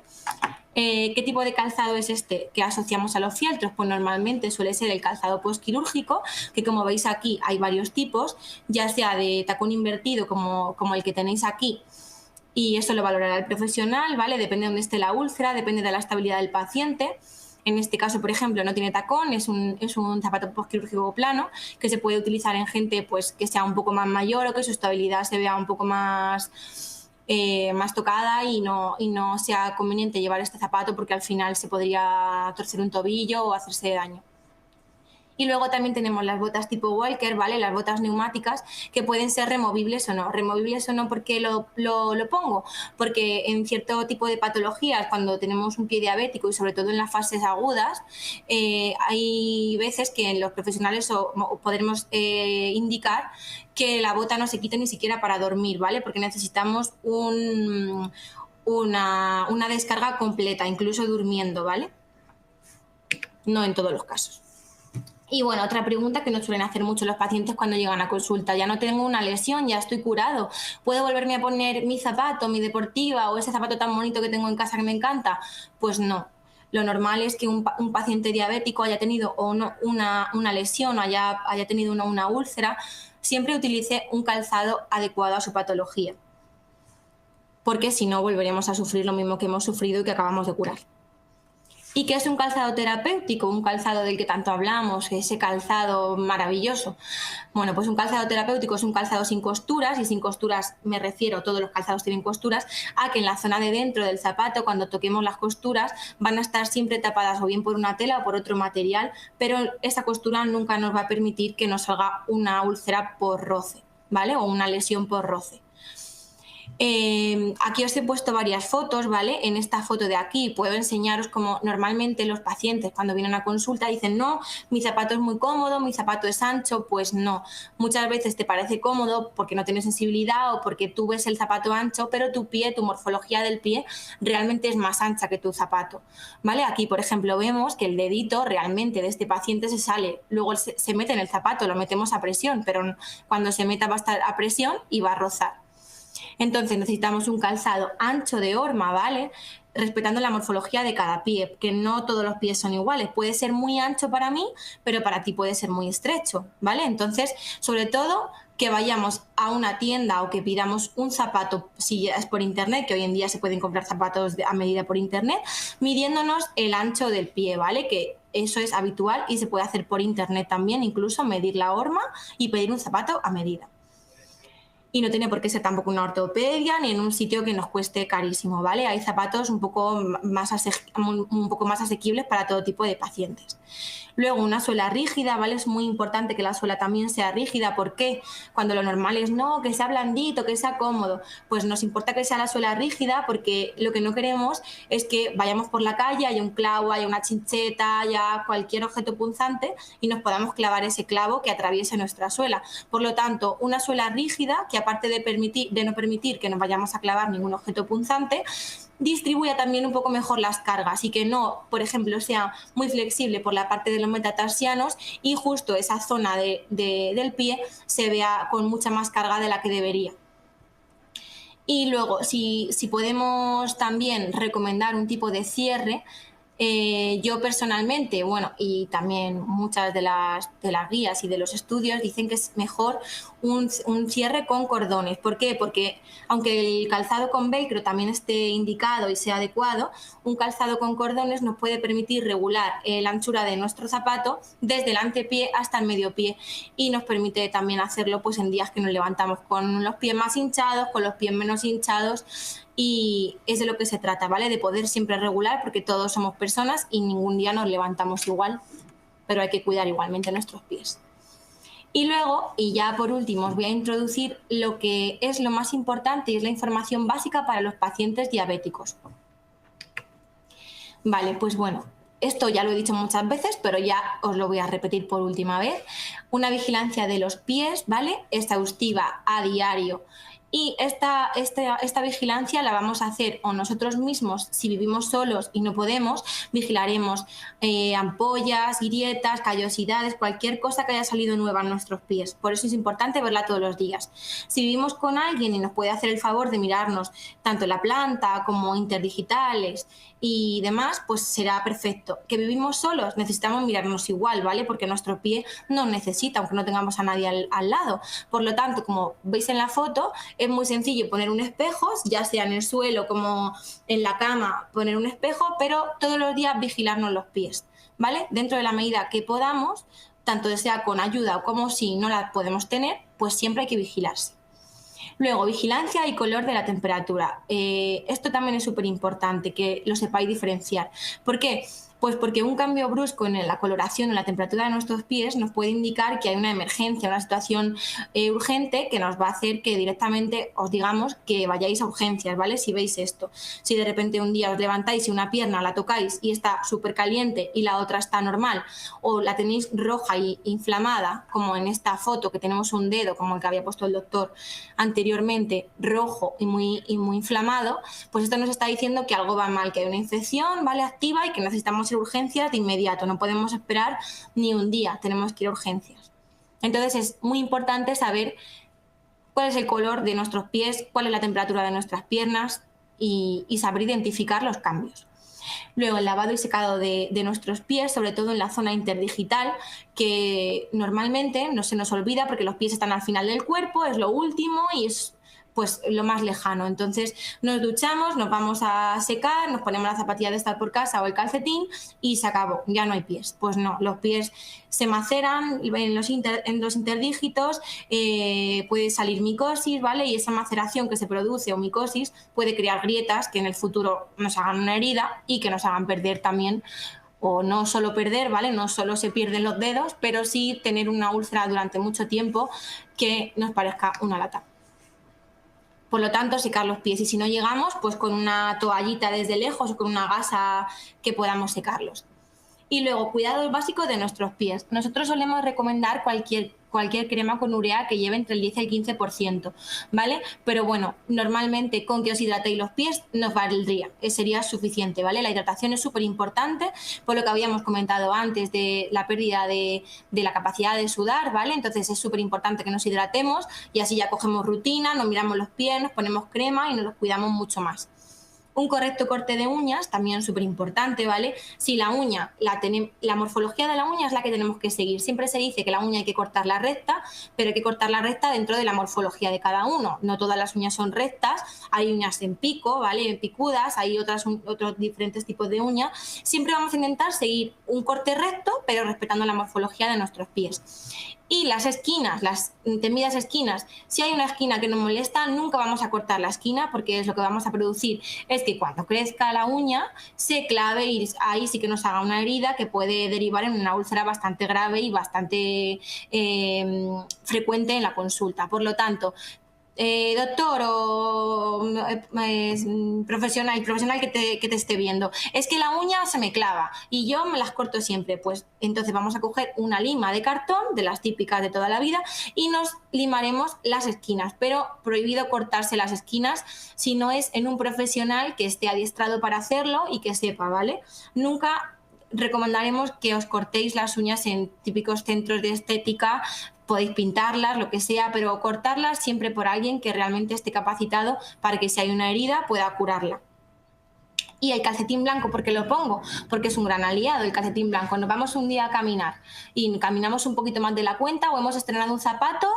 ¿Qué tipo de calzado es este que asociamos a los fieltros? Pues normalmente suele ser el calzado postquirúrgico, que como veis aquí hay varios tipos, ya sea de tacón invertido como el que tenéis aquí, y eso lo valorará el profesional, ¿vale? Depende de dónde esté la úlcera, depende de la estabilidad del paciente. En este caso, por ejemplo, no tiene tacón, es un zapato postquirúrgico plano que se puede utilizar en gente pues, que sea un poco más mayor o que su estabilidad se vea un poco más tocada y no sea conveniente llevar este zapato porque al final se podría torcer un tobillo o hacerse daño. Y luego también tenemos las botas tipo Walker, ¿vale? Las botas neumáticas que pueden ser removibles o no. Removibles o no, ¿por qué lo pongo? Porque en cierto tipo de patologías, cuando tenemos un pie diabético y sobre todo en las fases agudas, hay veces que los profesionales podremos indicar que la bota no se quite ni siquiera para dormir, ¿vale? Porque necesitamos una descarga completa, incluso durmiendo, ¿vale? No en todos los casos. Y bueno, otra pregunta que nos suelen hacer mucho los pacientes cuando llegan a consulta: ya no tengo una lesión, ya estoy curado, ¿puedo volverme a poner mi zapato, mi deportiva o ese zapato tan bonito que tengo en casa que me encanta? Pues no. Lo normal es que un paciente diabético haya tenido una lesión o haya tenido una úlcera, siempre utilice un calzado adecuado a su patología, porque si no volveremos a sufrir lo mismo que hemos sufrido y que acabamos de curar. ¿Y qué es un calzado terapéutico? Un calzado del que tanto hablamos, ese calzado maravilloso. Bueno, pues un calzado terapéutico es un calzado sin costuras, y sin costuras me refiero, todos los calzados tienen costuras, a que en la zona de dentro del zapato, cuando toquemos las costuras, van a estar siempre tapadas o bien por una tela o por otro material, pero esa costura nunca nos va a permitir que nos salga una úlcera por roce, ¿vale? O una lesión por roce. Aquí os he puesto varias fotos, ¿vale? En esta foto de aquí puedo enseñaros cómo normalmente los pacientes cuando vienen a consulta dicen: no, mi zapato es muy cómodo, mi zapato es ancho. Pues no, muchas veces te parece cómodo porque no tienes sensibilidad o porque tú ves el zapato ancho, pero tu pie, tu morfología del pie realmente es más ancha que tu zapato, ¿vale? Aquí, por ejemplo, vemos que el dedito realmente de este paciente se sale, luego se mete en el zapato, lo metemos a presión, pero cuando se meta va a estar a presión y va a rozar. Entonces necesitamos un calzado ancho de horma, ¿vale? Respetando la morfología de cada pie, que no todos los pies son iguales. Puede ser muy ancho para mí, pero para ti puede ser muy estrecho, ¿vale? Entonces, sobre todo, que vayamos a una tienda o que pidamos un zapato, si ya es por internet, que hoy en día se pueden comprar zapatos a medida por internet, midiéndonos el ancho del pie, ¿vale? Que eso es habitual y se puede hacer por internet también, incluso medir la horma y pedir un zapato a medida. Y no tiene por qué ser tampoco una ortopedia ni en un sitio que nos cueste carísimo, ¿vale? Hay zapatos un poco más asequibles para todo tipo de pacientes. Luego, una suela rígida, ¿vale? Es muy importante que la suela también sea rígida. ¿Por qué? Cuando lo normal es no, que sea blandito, que sea cómodo. Pues nos importa que sea la suela rígida, porque lo que no queremos es que vayamos por la calle, haya un clavo, haya una chincheta, haya cualquier objeto punzante y nos podamos clavar ese clavo que atraviese nuestra suela. Por lo tanto, una suela rígida que, aparte de no permitir que nos vayamos a clavar ningún objeto punzante, distribuya también un poco mejor las cargas y que no, por ejemplo, sea muy flexible por la parte de los metatarsianos y justo esa zona del pie se vea con mucha más carga de la que debería. Y luego, si podemos también recomendar un tipo de cierre, yo personalmente, bueno, y también muchas de las guías y de los estudios dicen que es mejor un cierre con cordones. ¿Por qué? Porque aunque el calzado con velcro también esté indicado y sea adecuado, un calzado con cordones nos puede permitir regular la anchura de nuestro zapato desde el antepié hasta el medio pie, y nos permite también hacerlo pues en días que nos levantamos con los pies más hinchados, con los pies menos hinchados. Y es de lo que se trata, ¿vale? De poder siempre regular, porque todos somos personas y ningún día nos levantamos igual, pero hay que cuidar igualmente nuestros pies. Y luego, y ya por último, os voy a introducir lo que es lo más importante y es la información básica para los pacientes diabéticos. Vale, pues bueno, esto ya lo he dicho muchas veces, pero ya os lo voy a repetir por última vez. Una vigilancia de los pies, ¿vale? Exhaustiva a diario. Y esta vigilancia la vamos a hacer o nosotros mismos, si vivimos solos y no podemos, vigilaremos ampollas, grietas, callosidades, cualquier cosa que haya salido nueva en nuestros pies. Por eso es importante verla todos los días. Si vivimos con alguien y nos puede hacer el favor de mirarnos tanto la planta como interdigitales y demás, pues será perfecto. Que vivimos solos, necesitamos mirarnos igual, ¿vale? Porque nuestro pie nos necesita, aunque no tengamos a nadie al lado. Por lo tanto, como veis en la foto, es muy sencillo poner un espejo, ya sea en el suelo como en la cama, poner un espejo, pero todos los días vigilarnos los pies, ¿vale? Dentro de la medida que podamos, tanto sea con ayuda como si no la podemos tener, pues siempre hay que vigilarse. Luego, vigilancia y color de la temperatura. Esto también es súper importante que lo sepáis diferenciar. ¿Por qué? Pues porque un cambio brusco en la coloración o la temperatura de nuestros pies nos puede indicar que hay una emergencia, una situación urgente que nos va a hacer que directamente os digamos que vayáis a urgencias, ¿vale? Si veis esto. Si de repente un día os levantáis y una pierna la tocáis y está súper caliente y la otra está normal, o la tenéis roja y inflamada, como en esta foto que tenemos un dedo, como el que había puesto el doctor anteriormente, rojo y muy inflamado, pues esto nos está diciendo que algo va mal, que hay una infección, ¿vale? Activa y que necesitamos ir a urgencias de inmediato, no podemos esperar ni un día, tenemos que ir a urgencias. Entonces es muy importante saber cuál es el color de nuestros pies, cuál es la temperatura de nuestras piernas y saber identificar los cambios. Luego el lavado y secado de nuestros pies, sobre todo en la zona interdigital, que normalmente no se nos olvida porque los pies están al final del cuerpo, es lo último y es pues lo más lejano. Entonces nos duchamos, nos vamos a secar, nos ponemos la zapatilla de estar por casa o el calcetín y se acabó, ya no hay pies. Pues no, los pies se maceran en los interdígitos, puede salir micosis, ¿vale? Y esa maceración que se produce o micosis puede crear grietas que en el futuro nos hagan una herida y que nos hagan perder también, o no solo perder, ¿vale? No solo se pierden los dedos, pero sí tener una úlcera durante mucho tiempo que nos parezca una lata. Por lo tanto, secar los pies y si no llegamos, pues con una toallita desde lejos o con una gasa que podamos secarlos. Y luego, cuidados básicos de nuestros pies. Nosotros solemos recomendar cualquier crema con urea que lleve entre el 10 y el 15%, ¿vale? Pero bueno, normalmente con que os hidratéis los pies nos valdría, sería suficiente, ¿vale? La hidratación es súper importante, por lo que habíamos comentado antes de la pérdida de la capacidad de sudar, ¿vale? Entonces es súper importante que nos hidratemos y así ya cogemos rutina, nos miramos los pies, nos ponemos crema y nos los cuidamos mucho más. Un correcto corte de uñas, también súper importante, ¿vale? Si la uña, la morfología de la uña es la que tenemos que seguir. Siempre se dice que la uña hay que cortarla recta, pero hay que cortarla recta dentro de la morfología de cada uno. No todas las uñas son rectas, hay uñas en pico, ¿vale? En picudas, hay otros diferentes tipos de uñas. Siempre vamos a intentar seguir un corte recto, pero respetando la morfología de nuestros pies. Y las esquinas, las temidas esquinas, si hay una esquina que nos molesta, nunca vamos a cortar la esquina porque es lo que vamos a producir es que cuando crezca la uña se clave y ahí sí que nos haga una herida que puede derivar en una úlcera bastante grave y bastante frecuente en la consulta. Por lo tanto, doctor o profesional que te esté viendo, es que la uña se me clava y yo me las corto siempre, pues entonces vamos a coger una lima de cartón, de las típicas de toda la vida, y nos limaremos las esquinas, pero prohibido cortarse las esquinas si no es en un profesional que esté adiestrado para hacerlo y que sepa, ¿vale? Nunca recomendaremos que os cortéis las uñas en típicos centros de estética. Podéis pintarlas, lo que sea, pero cortarlas siempre por alguien que realmente esté capacitado para que si hay una herida pueda curarla. Y el calcetín blanco, ¿por qué lo pongo? Porque es un gran aliado el calcetín blanco. Nos vamos un día a caminar y caminamos un poquito más de la cuenta o hemos estrenado un zapato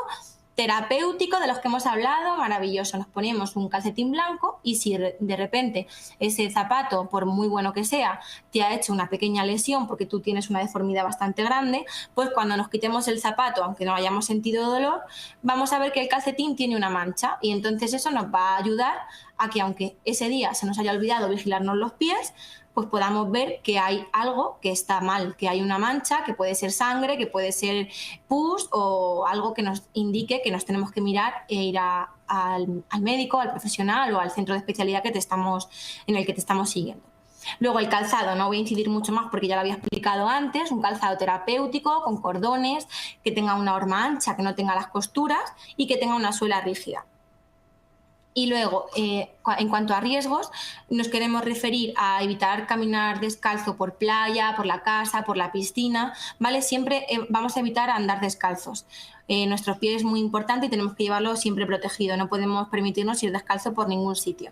terapéutico de los que hemos hablado, maravilloso. Nos ponemos un calcetín blanco y si de repente ese zapato, por muy bueno que sea, te ha hecho una pequeña lesión porque tú tienes una deformidad bastante grande, pues cuando nos quitemos el zapato, aunque no hayamos sentido dolor, vamos a ver que el calcetín tiene una mancha y entonces eso nos va a ayudar a que aunque ese día se nos haya olvidado vigilarnos los pies, pues podamos ver que hay algo que está mal, que hay una mancha, que puede ser sangre, que puede ser pus o algo que nos indique que nos tenemos que mirar e ir al médico, al profesional o al centro de especialidad en el que te estamos siguiendo. Luego el calzado, no voy a incidir mucho más porque ya lo había explicado antes, un calzado terapéutico con cordones, que tenga una horma ancha, que no tenga las costuras y que tenga una suela rígida. Y luego, en cuanto a riesgos, nos queremos referir a evitar caminar descalzo por playa, por la casa, por la piscina, ¿vale? Siempre vamos a evitar andar descalzos. Nuestros pies es muy importante y tenemos que llevarlo siempre protegido, no podemos permitirnos ir descalzo por ningún sitio.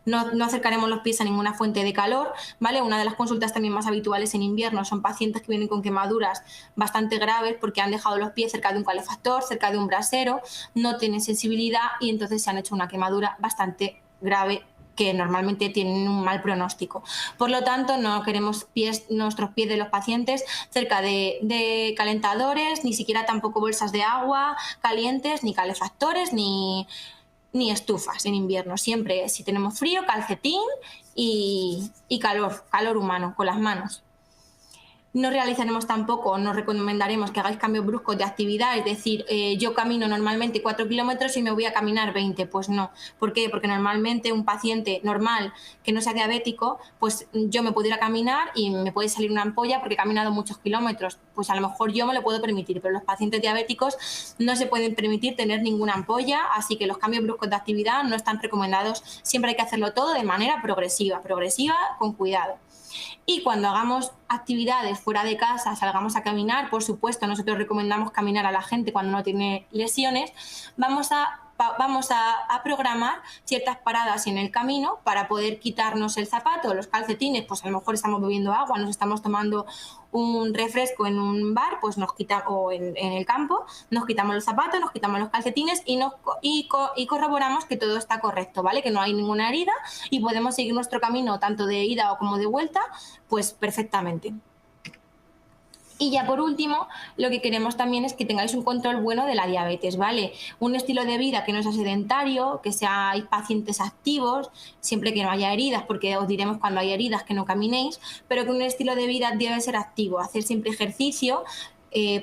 No acercaremos los pies a ninguna fuente de calor, ¿vale? Una de las consultas también más habituales en invierno son pacientes que vienen con quemaduras bastante graves porque han dejado los pies cerca de un calefactor, cerca de un brasero, no tienen sensibilidad y entonces se han hecho una quemadura bastante grave que normalmente tienen un mal pronóstico. Por lo tanto, no queremos nuestros pies de los pacientes cerca de calentadores, ni siquiera tampoco bolsas de agua calientes, ni calefactores, ni estufas en invierno. Siempre, si tenemos frío, calcetín y calor humano con las manos. No realizaremos tampoco, no recomendaremos que hagáis cambios bruscos de actividad, es decir, yo camino normalmente 4 kilómetros y me voy a caminar 20, pues no. ¿Por qué? Porque normalmente un paciente normal que no sea diabético, pues yo me pudiera caminar y me puede salir una ampolla porque he caminado muchos kilómetros, pues a lo mejor yo me lo puedo permitir, pero los pacientes diabéticos no se pueden permitir tener ninguna ampolla, así que los cambios bruscos de actividad no están recomendados, siempre hay que hacerlo todo de manera progresiva, con cuidado. Y cuando hagamos actividades fuera de casa, salgamos a caminar, por supuesto, nosotros recomendamos caminar a la gente cuando no tiene lesiones, vamos a programar ciertas paradas en el camino para poder quitarnos el zapato, los calcetines, pues a lo mejor estamos bebiendo agua, nos estamos tomando un refresco en un bar, pues o en el campo, nos quitamos los zapatos, nos quitamos los calcetines y corroboramos que todo está correcto, ¿vale? Que no hay ninguna herida y podemos seguir nuestro camino tanto de ida o como de vuelta, pues perfectamente. Y ya por último, lo que queremos también es que tengáis un control bueno de la diabetes, ¿vale? Un estilo de vida que no sea sedentario, que seáis pacientes activos, siempre que no haya heridas, porque os diremos cuando hay heridas que no caminéis, pero que un estilo de vida debe ser activo, hacer siempre ejercicio,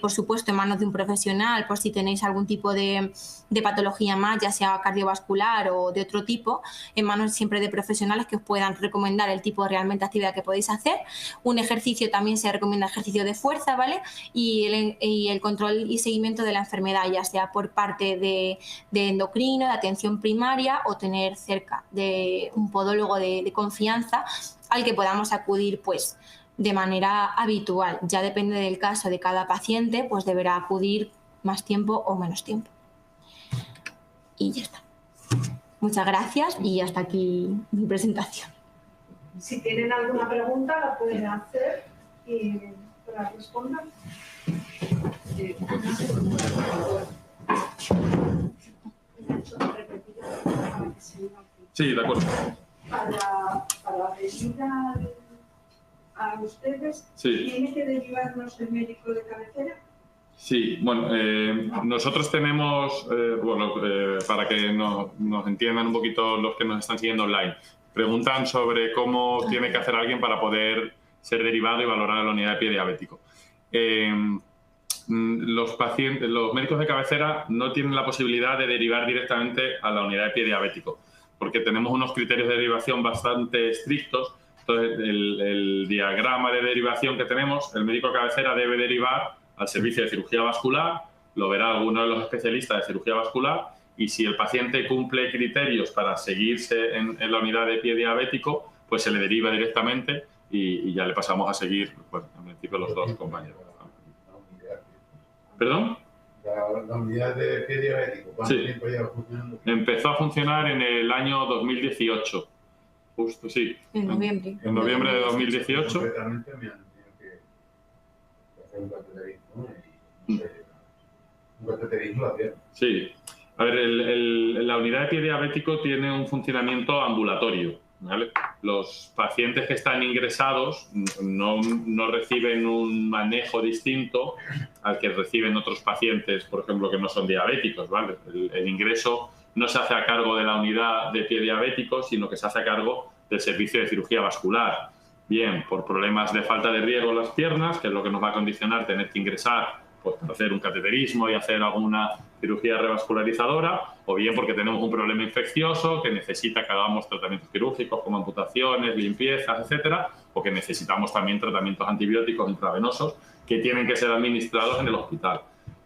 por supuesto en manos de un profesional, por si tenéis algún tipo de patología más, ya sea cardiovascular o de otro tipo, en manos siempre de profesionales que os puedan recomendar el tipo realmente de actividad que podéis hacer. Un ejercicio también se recomienda ejercicio de fuerza, ¿vale? Y el control y seguimiento de la enfermedad, ya sea por parte de endocrino, de atención primaria o tener cerca de un podólogo de confianza al que podamos acudir, pues, de manera habitual. Ya depende del caso de cada paciente, pues deberá acudir más tiempo o menos tiempo. Y ya está. Muchas gracias y hasta aquí mi presentación. Si tienen alguna pregunta la pueden hacer y para responder. Sí, de acuerdo. Para venir a ustedes, sí. ¿Tiene que derivarnos el médico de cabecera? Sí, bueno, nosotros tenemos, para que nos entiendan un poquito los que nos están siguiendo online, preguntan sobre cómo tiene que hacer alguien para poder ser derivado y valorar a la unidad de pie diabético. Los médicos de cabecera no tienen la posibilidad de derivar directamente a la unidad de pie diabético, porque tenemos unos criterios de derivación bastante estrictos. Entonces, el diagrama de derivación que tenemos, el médico de cabecera debe derivar al servicio de cirugía vascular, lo verá alguno de los especialistas de cirugía vascular, y si el paciente cumple criterios para seguirse en la unidad de pie diabético, pues se le deriva directamente y ya le pasamos a seguir, pues, en principio, los dos compañeros. ¿Perdón? La unidad de pie diabético, ¿cuánto tiempo lleva funcionando? Empezó a funcionar en el año 2018. Justo, sí. En noviembre. En noviembre de 2018. Concretamente me han tenido que hacer un cateterismo un cateterismo abierto. Sí. A ver, la unidad de pie diabético tiene un funcionamiento ambulatorio, ¿vale? Los pacientes que están ingresados no reciben un manejo distinto al que reciben otros pacientes, por ejemplo, que no son diabéticos, ¿vale? El ingreso no se hace a cargo de la unidad de pie diabético, sino que se hace a cargo del servicio de cirugía vascular. bien por problemas de falta de riego en las piernas, que es lo que nos va a condicionar tener que ingresar, pues para hacer un cateterismo y hacer alguna cirugía revascularizadora, o bien porque tenemos un problema infeccioso que necesita que hagamos tratamientos quirúrgicos como amputaciones, limpiezas, etcétera, o que necesitamos también tratamientos antibióticos intravenosos que tienen que ser administrados en el hospital.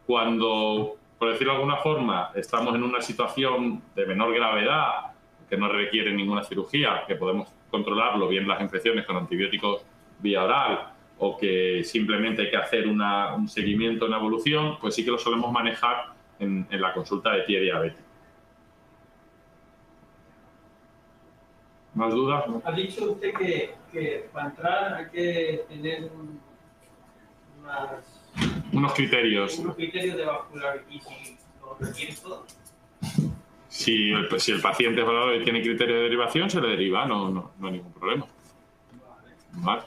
Cuando, por decirlo de alguna forma, estamos en una situación de menor gravedad, que no requiere ninguna cirugía, que podemos controlarlo bien las infecciones con antibióticos vía oral, o que simplemente hay que hacer un seguimiento, una evolución, pues sí que lo solemos manejar en la consulta de pie diabético. ¿Más dudas? Ha dicho usted que para entrar hay que tener unos criterios. Unos criterios de vascular, y si lo requiere todo. Si el paciente es valorado y tiene criterio de derivación, se le deriva, no hay ningún problema. Vale.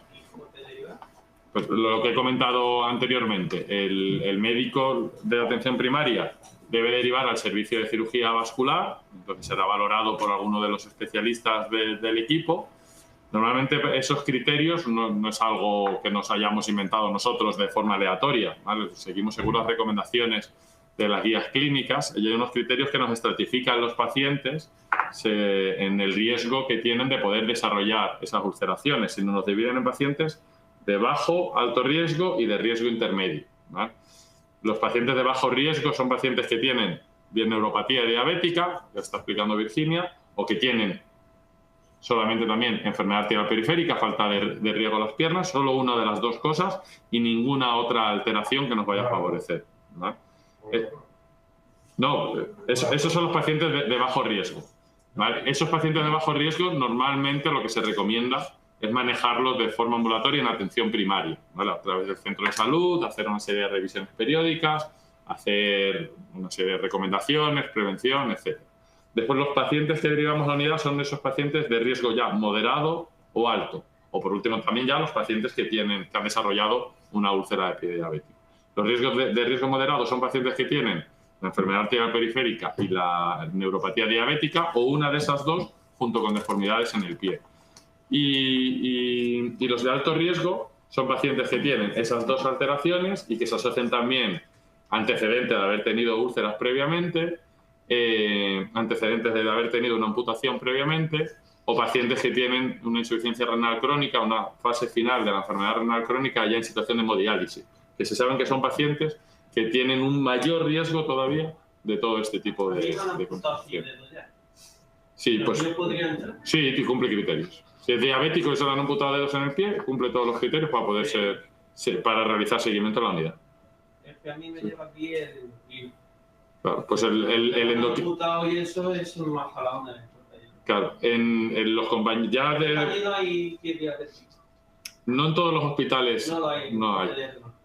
Pues lo que he comentado anteriormente, el médico de atención primaria debe derivar al servicio de cirugía vascular, entonces será valorado por alguno de los especialistas del equipo. Normalmente esos criterios no es algo que nos hayamos inventado nosotros de forma aleatoria, ¿vale? Seguimos según las recomendaciones de las guías clínicas, y hay unos criterios que nos estratifican los pacientes en el riesgo que tienen de poder desarrollar esas ulceraciones, y nos dividen en pacientes de bajo, alto riesgo y de riesgo intermedio, ¿vale? Los pacientes de bajo riesgo son pacientes que tienen bien neuropatía diabética, ya está explicando Virginia, o que tienen solamente también enfermedad arterial periférica, falta de riego a las piernas, solo una de las dos cosas y ninguna otra alteración que nos vaya a favorecer, ¿vale? No, esos son los pacientes de bajo riesgo, ¿vale? Esos pacientes de bajo riesgo normalmente lo que se recomienda es manejarlos de forma ambulatoria en atención primaria, ¿vale? A través del centro de salud, hacer una serie de revisiones periódicas, hacer una serie de recomendaciones, prevención, etc. Después los pacientes que derivamos a la unidad son esos pacientes de riesgo ya moderado o alto. O por último también ya los pacientes que han desarrollado una úlcera de pie diabético. Los riesgos de riesgo moderado son pacientes que tienen la enfermedad arterial periférica y la neuropatía diabética, o una de esas dos junto con deformidades en el pie. Y los de alto riesgo son pacientes que tienen esas dos alteraciones y que se asocian también antecedentes de haber tenido úlceras previamente, antecedentes de haber tenido una amputación previamente, o pacientes que tienen una insuficiencia renal crónica, una fase final de la enfermedad renal crónica ya en situación de hemodiálisis, que se saben que son pacientes que tienen un mayor riesgo todavía de todo este tipo de complicaciones. Sí, pues sí, cumple criterios. Si es diabético y se le han amputado dedos en el pie, cumple todos los criterios para poder para realizar seguimiento en la unidad. Es que a mí me lleva aquí el claro, pues el endocrino. amputado y eso es un más jalón. Claro, en los compañeros ya no hay diabetes. No en todos los hospitales no hay.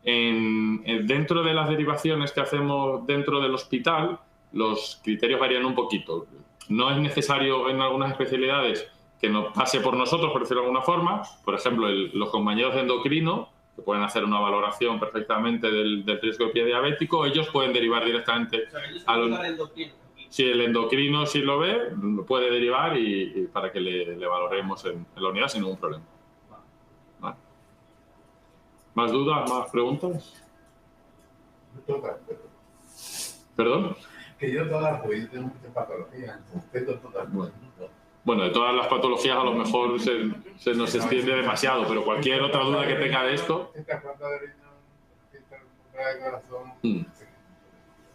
Dentro de las derivaciones que hacemos dentro del hospital, los criterios varían un poquito. No es necesario en algunas especialidades que nos pase por nosotros, por decirlo de alguna forma. Por ejemplo, los compañeros de endocrino, que pueden hacer una valoración perfectamente del riesgo de pie diabético, ellos pueden derivar directamente si el endocrino si lo ve, puede derivar y para que le valoremos en la unidad sin ningún problema. Vale. ¿Más dudas? ¿Más preguntas? ¿Perdón? Que yo todas, porque yo tengo muchas patologías, Bueno, de todas las patologías a lo mejor se nos extiende demasiado, pero cualquier otra duda que tenga de esto...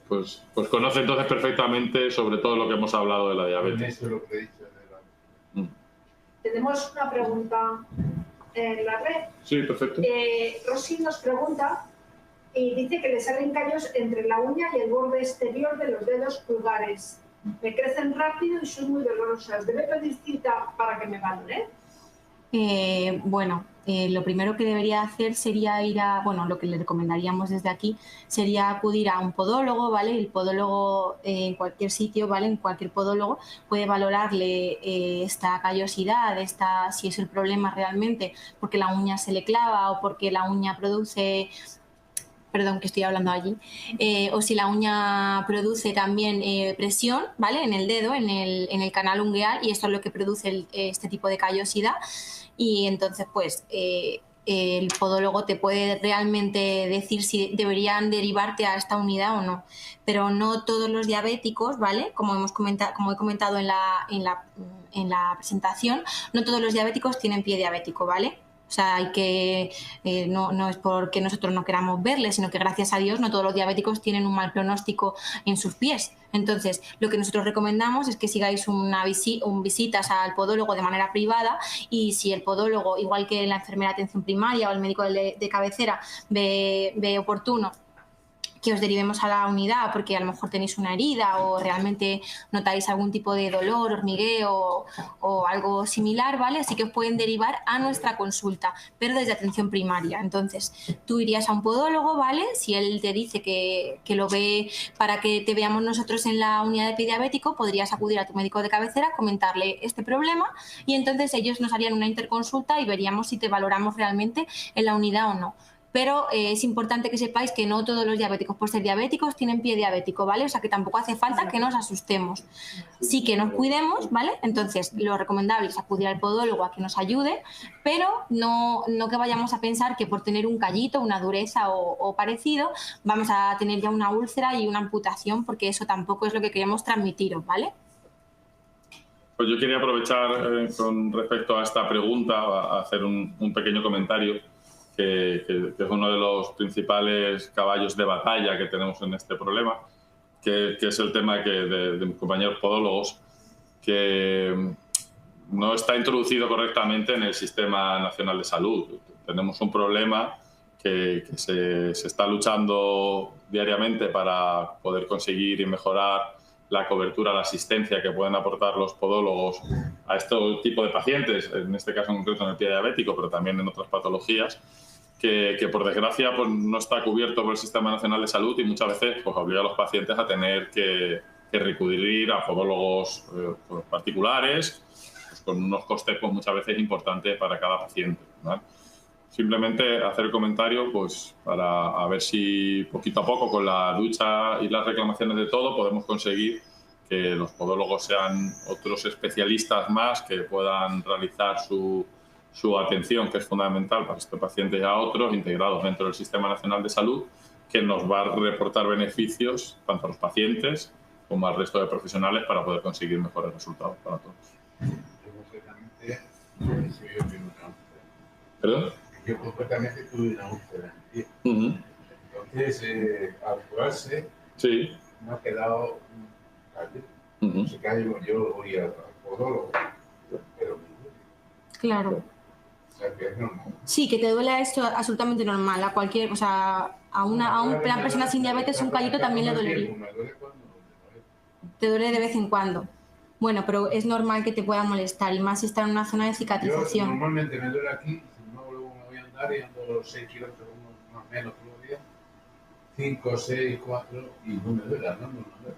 Pues conoce entonces perfectamente sobre todo lo que hemos hablado de la diabetes. Tenemos una pregunta en la red. Sí, perfecto. Rosy nos pregunta y dice que le salen callos entre la uña y el borde exterior de los dedos pulgares. Me crecen rápido y son muy dolorosas. ¿Debe pedir cita para que me valore? Bueno, lo primero que debería hacer sería lo que le recomendaríamos desde aquí sería acudir a un podólogo, ¿vale? El podólogo en cualquier sitio, ¿vale? En cualquier podólogo puede valorarle esta callosidad, si es el problema realmente porque la uña se le clava o porque la uña produce perdón, que estoy hablando allí, o si la uña produce también presión, ¿vale? En el dedo, en el canal ungueal, y esto es lo que produce este tipo de callosidad. Y entonces, pues, el podólogo te puede realmente decir si deberían derivarte a esta unidad o no. Pero no todos los diabéticos, ¿vale? Como he comentado en la presentación, no todos los diabéticos tienen pie diabético, ¿vale? O sea, hay que no es porque nosotros no queramos verles, sino que gracias a Dios no todos los diabéticos tienen un mal pronóstico en sus pies. Entonces, lo que nosotros recomendamos es que sigáis visitas al podólogo de manera privada, y si el podólogo, igual que la enfermera de atención primaria o el médico de cabecera, ve oportuno que os derivemos a la unidad porque a lo mejor tenéis una herida o realmente notáis algún tipo de dolor, hormigueo o algo similar, ¿vale? Así que os pueden derivar a nuestra consulta, pero desde atención primaria. Entonces, tú irías a un podólogo, ¿vale? Si él te dice que lo ve para que te veamos nosotros en la unidad de pie diabético, podrías acudir a tu médico de cabecera, comentarle este problema, y entonces ellos nos harían una interconsulta y veríamos si te valoramos realmente en la unidad o no. Pero es importante que sepáis que no todos los diabéticos, por ser diabéticos, tienen pie diabético, ¿vale? O sea que tampoco hace falta que nos asustemos. Sí que nos cuidemos, ¿vale? Entonces, lo recomendable es acudir al podólogo a que nos ayude, pero no que vayamos a pensar que por tener un callito, una dureza o parecido, vamos a tener ya una úlcera y una amputación, porque eso tampoco es lo que queremos transmitiros, ¿vale? Pues yo quería aprovechar con respecto a esta pregunta, a hacer un pequeño comentario. Que es uno de los principales caballos de batalla que tenemos en este problema, que es el tema de mis compañeros podólogos, que no está introducido correctamente en el Sistema Nacional de Salud. Tenemos un problema que se está luchando diariamente para poder conseguir y mejorar la cobertura, la asistencia que pueden aportar los podólogos a este tipo de pacientes, en este caso en concreto en el pie diabético, pero también en otras patologías, que por desgracia pues, no está cubierto por el Sistema Nacional de Salud, y muchas veces pues, obliga a los pacientes a tener que recurrir a podólogos particulares, pues, con unos costes pues, muchas veces importantes para cada paciente, ¿vale? Simplemente hacer el comentario pues, para ver si poquito a poco, con la lucha y las reclamaciones de todo, podemos conseguir que los podólogos sean otros especialistas más que puedan realizar su atención, que es fundamental para este paciente y a otros, integrados dentro del Sistema Nacional de Salud, que nos va a reportar beneficios tanto a los pacientes como al resto de profesionales para poder conseguir mejores resultados para todos. ¿Perdón? Yo concretamente tuve una úlcera en el pie. Entonces, al curarse, sí, me ha quedado un callo. Ese callo yo voy al podólogo, pero claro. O sea, que es normal. Sí, que te duele esto absolutamente normal. A cualquier, o sea, a una persona sin diabetes un callito también le dolería. Te duele de vez en cuando. Bueno, pero es normal que te pueda molestar, y más si está en una zona de cicatrización. Yo normalmente me duele aquí, si no luego me voy a andar y ando 6 kilómetros más o menos todos los días, 5, 6, 4, y no me duele, no me duele.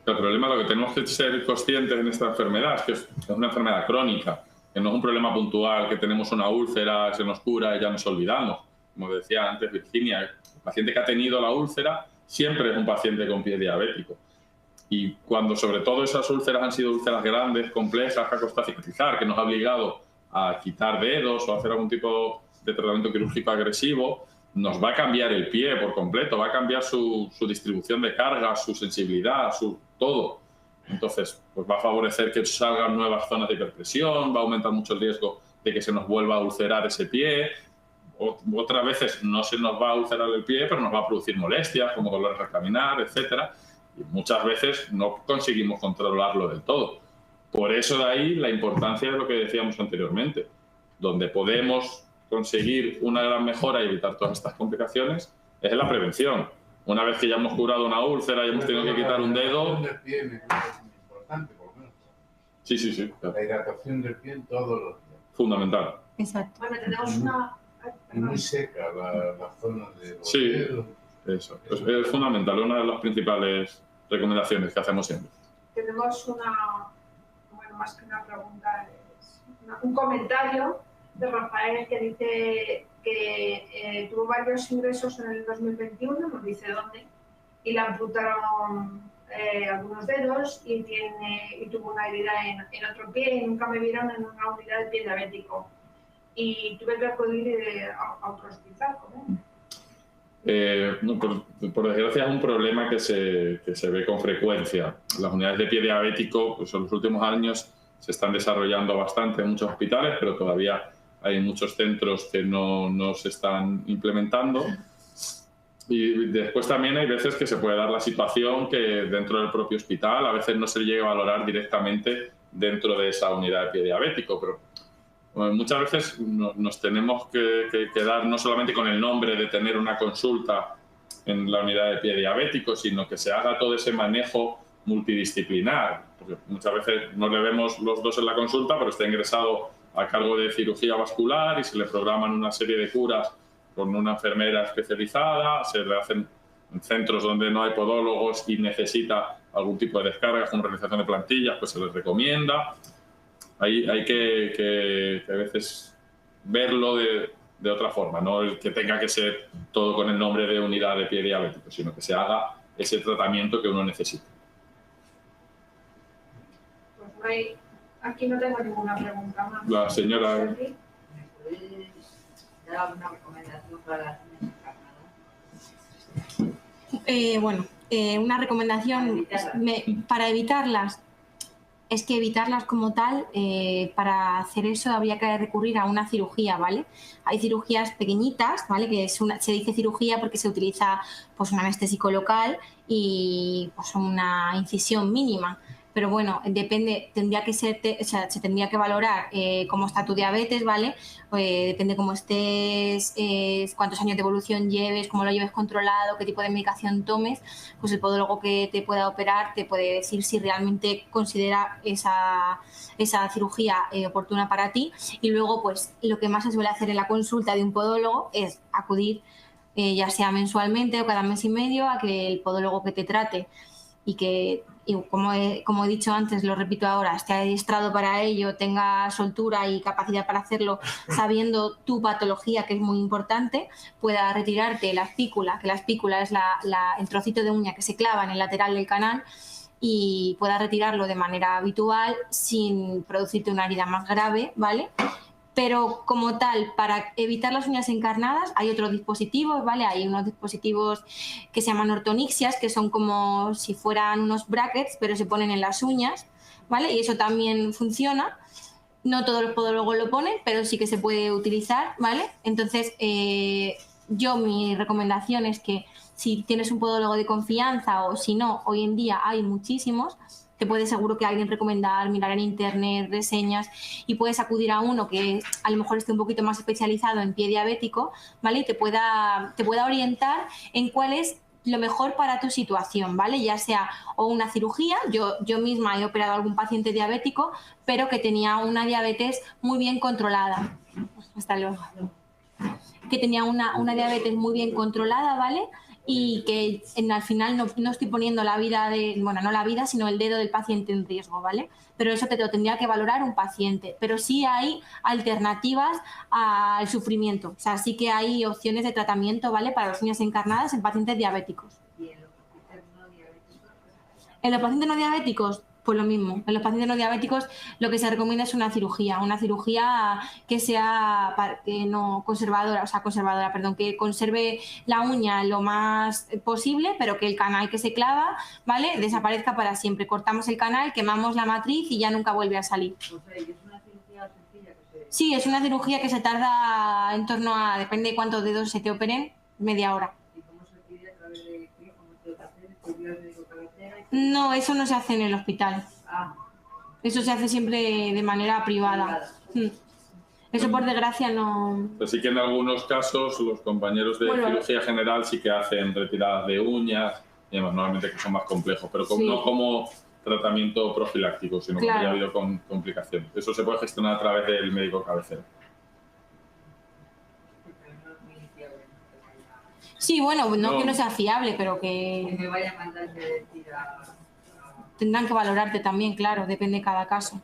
El problema, lo que tenemos que ser conscientes en esta enfermedad es que es una enfermedad crónica, que no es un problema puntual, que tenemos una úlcera, se nos cura y ya nos olvidamos. Como decía antes Virginia, el paciente que ha tenido la úlcera siempre es un paciente con pie diabético. Y cuando sobre todo esas úlceras han sido úlceras grandes, complejas, que ha costado cicatrizar, que nos ha obligado a quitar dedos o hacer algún tipo de tratamiento quirúrgico agresivo, nos va a cambiar el pie por completo, va a cambiar su distribución de carga, su sensibilidad, su todo. Entonces, pues va a favorecer que salgan nuevas zonas de hiperpresión, va a aumentar mucho el riesgo de que se nos vuelva a ulcerar ese pie. Otras veces no se nos va a ulcerar el pie, pero nos va a producir molestias, como dolores al caminar, etc. Y muchas veces no conseguimos controlarlo del todo. Por eso de ahí la importancia de lo que decíamos anteriormente, donde podemos conseguir una gran mejora y evitar todas estas complicaciones, es en la prevención. Una vez que ya hemos curado una úlcera y hemos tenido que quitar un dedo... La hidratación del pie me parece muy importante, por lo menos. Sí. La hidratación del pie todos los días. Fundamental. Exacto. Bueno, tenemos una... Muy seca la zona de los sí, dedos. Eso. Es fundamental, una de las principales recomendaciones que hacemos siempre. Tenemos bueno, más que una pregunta, es un comentario de Rafael que dice que tuvo varios ingresos en el 2021, no dice dónde, y le amputaron algunos dedos y tuvo una herida en otro pie y nunca me vieron en una unidad de pie diabético. Y tuve que acudir a otro hospital con él. No, por desgracia es un problema que se ve con frecuencia. Las unidades de pie diabético, pues en los últimos años se están desarrollando bastante en muchos hospitales, pero todavía hay muchos centros que no se están implementando. Y después también hay veces que se puede dar la situación que dentro del propio hospital a veces no se llega a valorar directamente dentro de esa unidad de pie diabético, pero muchas veces nos tenemos que quedar no solamente con el nombre de tener una consulta en la unidad de pie diabético, sino que se haga todo ese manejo multidisciplinar, porque muchas veces no le vemos los dos en la consulta, pero está ingresado a cargo de cirugía vascular y se le programan una serie de curas con una enfermera especializada, se le hacen en centros donde no hay podólogos y necesita algún tipo de descarga con realización de plantillas, pues se les recomienda. Hay que a veces verlo de otra forma, no el que tenga que ser todo con el nombre de unidad de pie diabético, sino que se haga ese tratamiento que uno necesita. Pues aquí no tengo ninguna pregunta más. La señora... ¿Me puede dar alguna recomendación para las uñas encarnadas? Una recomendación para evitarlas. Es que evitarlas como tal, para hacer eso habría que recurrir a una cirugía, ¿vale? Hay cirugías pequeñitas, ¿vale? Que se dice cirugía porque se utiliza pues un anestésico local y pues una incisión mínima. Pero bueno, depende, se tendría que valorar cómo está tu diabetes, ¿vale? Depende cómo estés, cuántos años de evolución lleves, cómo lo lleves controlado, qué tipo de medicación tomes, pues el podólogo que te pueda operar te puede decir si realmente considera esa cirugía oportuna para ti. Y luego, pues lo que más se suele hacer en la consulta de un podólogo es acudir, ya sea mensualmente o cada mes y medio, a que el podólogo que te trate y como he dicho antes, lo repito ahora, esté adiestrado para ello, tenga soltura y capacidad para hacerlo, sabiendo tu patología, que es muy importante, pueda retirarte la espícula, que la espícula es el trocito de uña que se clava en el lateral del canal, y pueda retirarlo de manera habitual sin producirte una herida más grave, ¿vale? Pero como tal, para evitar las uñas encarnadas hay otros dispositivos, ¿vale? Hay unos dispositivos que se llaman ortonixias, que son como si fueran unos brackets, pero se ponen en las uñas, ¿vale? Y eso también funciona. No todos los podólogos lo ponen, pero sí que se puede utilizar, ¿vale? Entonces, mi recomendación es que si tienes un podólogo de confianza o si no, hoy en día hay muchísimos, te puede seguro que alguien recomendar, mirar en internet, reseñas, y puedes acudir a uno que a lo mejor esté un poquito más especializado en pie diabético, ¿vale? Y te pueda orientar en cuál es lo mejor para tu situación, ¿vale? Ya sea o una cirugía, yo misma he operado a algún paciente diabético, pero que tenía una diabetes muy bien controlada. Hasta luego. Que tenía una diabetes muy bien controlada, ¿vale? Y que al final no estoy poniendo la vida no la vida, sino el dedo del paciente en riesgo, ¿vale? Pero eso te lo tendría que valorar un paciente. Pero sí hay alternativas al sufrimiento. O sea, sí que hay opciones de tratamiento, ¿vale? Para las uñas encarnadas en pacientes diabéticos. ¿Y en los pacientes no diabéticos? En los pacientes no diabéticos, pues lo mismo. En los pacientes no diabéticos lo que se recomienda es una cirugía que sea que conserve la uña lo más posible, pero que el canal que se clava, ¿vale?, desaparezca para siempre. Cortamos el canal, quemamos la matriz y ya nunca vuelve a salir. O sea, ¿y es una cirugía sencilla que se...? Sí, es una cirugía que se tarda en torno a, depende de cuántos dedos se te operen, media hora. ¿Y cómo se pide a través de qué? ¿Cómo se lo hace? ¿Estudio el médico cabecera? No, eso no se hace en el hospital. Ah. Eso se hace siempre de manera privada. Eso, por desgracia, no... Así que en algunos casos los compañeros de cirugía general sí que hacen retiradas de uñas, y además, normalmente que son más complejos, pero no como tratamiento profiláctico, sino que ya ha habido complicaciones. Eso se puede gestionar a través del médico cabecera. Sí, bueno, no que no sea fiable, pero Que me vaya a mandar de decir tendrán que valorarte también, claro, depende de cada caso.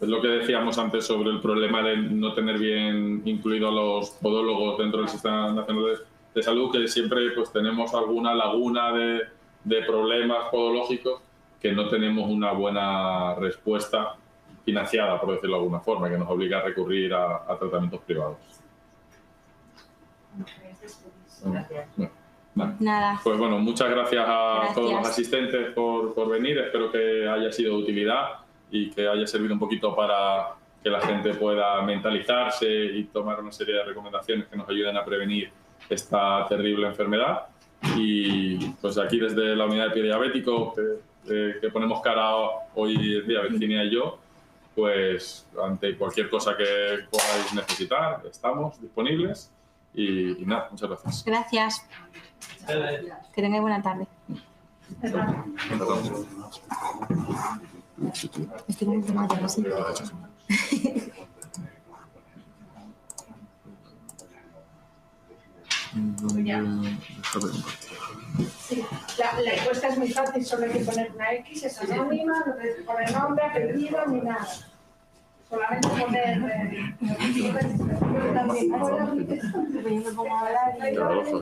Es lo que decíamos antes sobre el problema de no tener bien incluidos los podólogos dentro del Sistema Nacional de Salud, que siempre pues tenemos alguna laguna de problemas podológicos que no tenemos una buena respuesta financiada, por decirlo de alguna forma, que nos obliga a recurrir a tratamientos privados. Gracias. Vale. Nada. Pues bueno, muchas gracias a todos los Gracias. asistentes por venir. Espero que haya sido de utilidad y que haya servido un poquito para que la gente pueda mentalizarse y tomar una serie de recomendaciones que nos ayuden a prevenir esta terrible enfermedad. Y pues aquí desde la unidad de pie diabético que ponemos cara hoy día, Virginia y yo, pues ante cualquier cosa que podáis necesitar, estamos disponibles. Y nada, muchas gracias. Gracias. Que tengáis buena tarde. Estoy muy enferma, sí. Sí, la encuesta es muy fácil, solo hay que poner una X, es anónima, no tienes que poner nombre, apellido ni nada. Solamente poner... yo también. Yo me pongo a hablar y...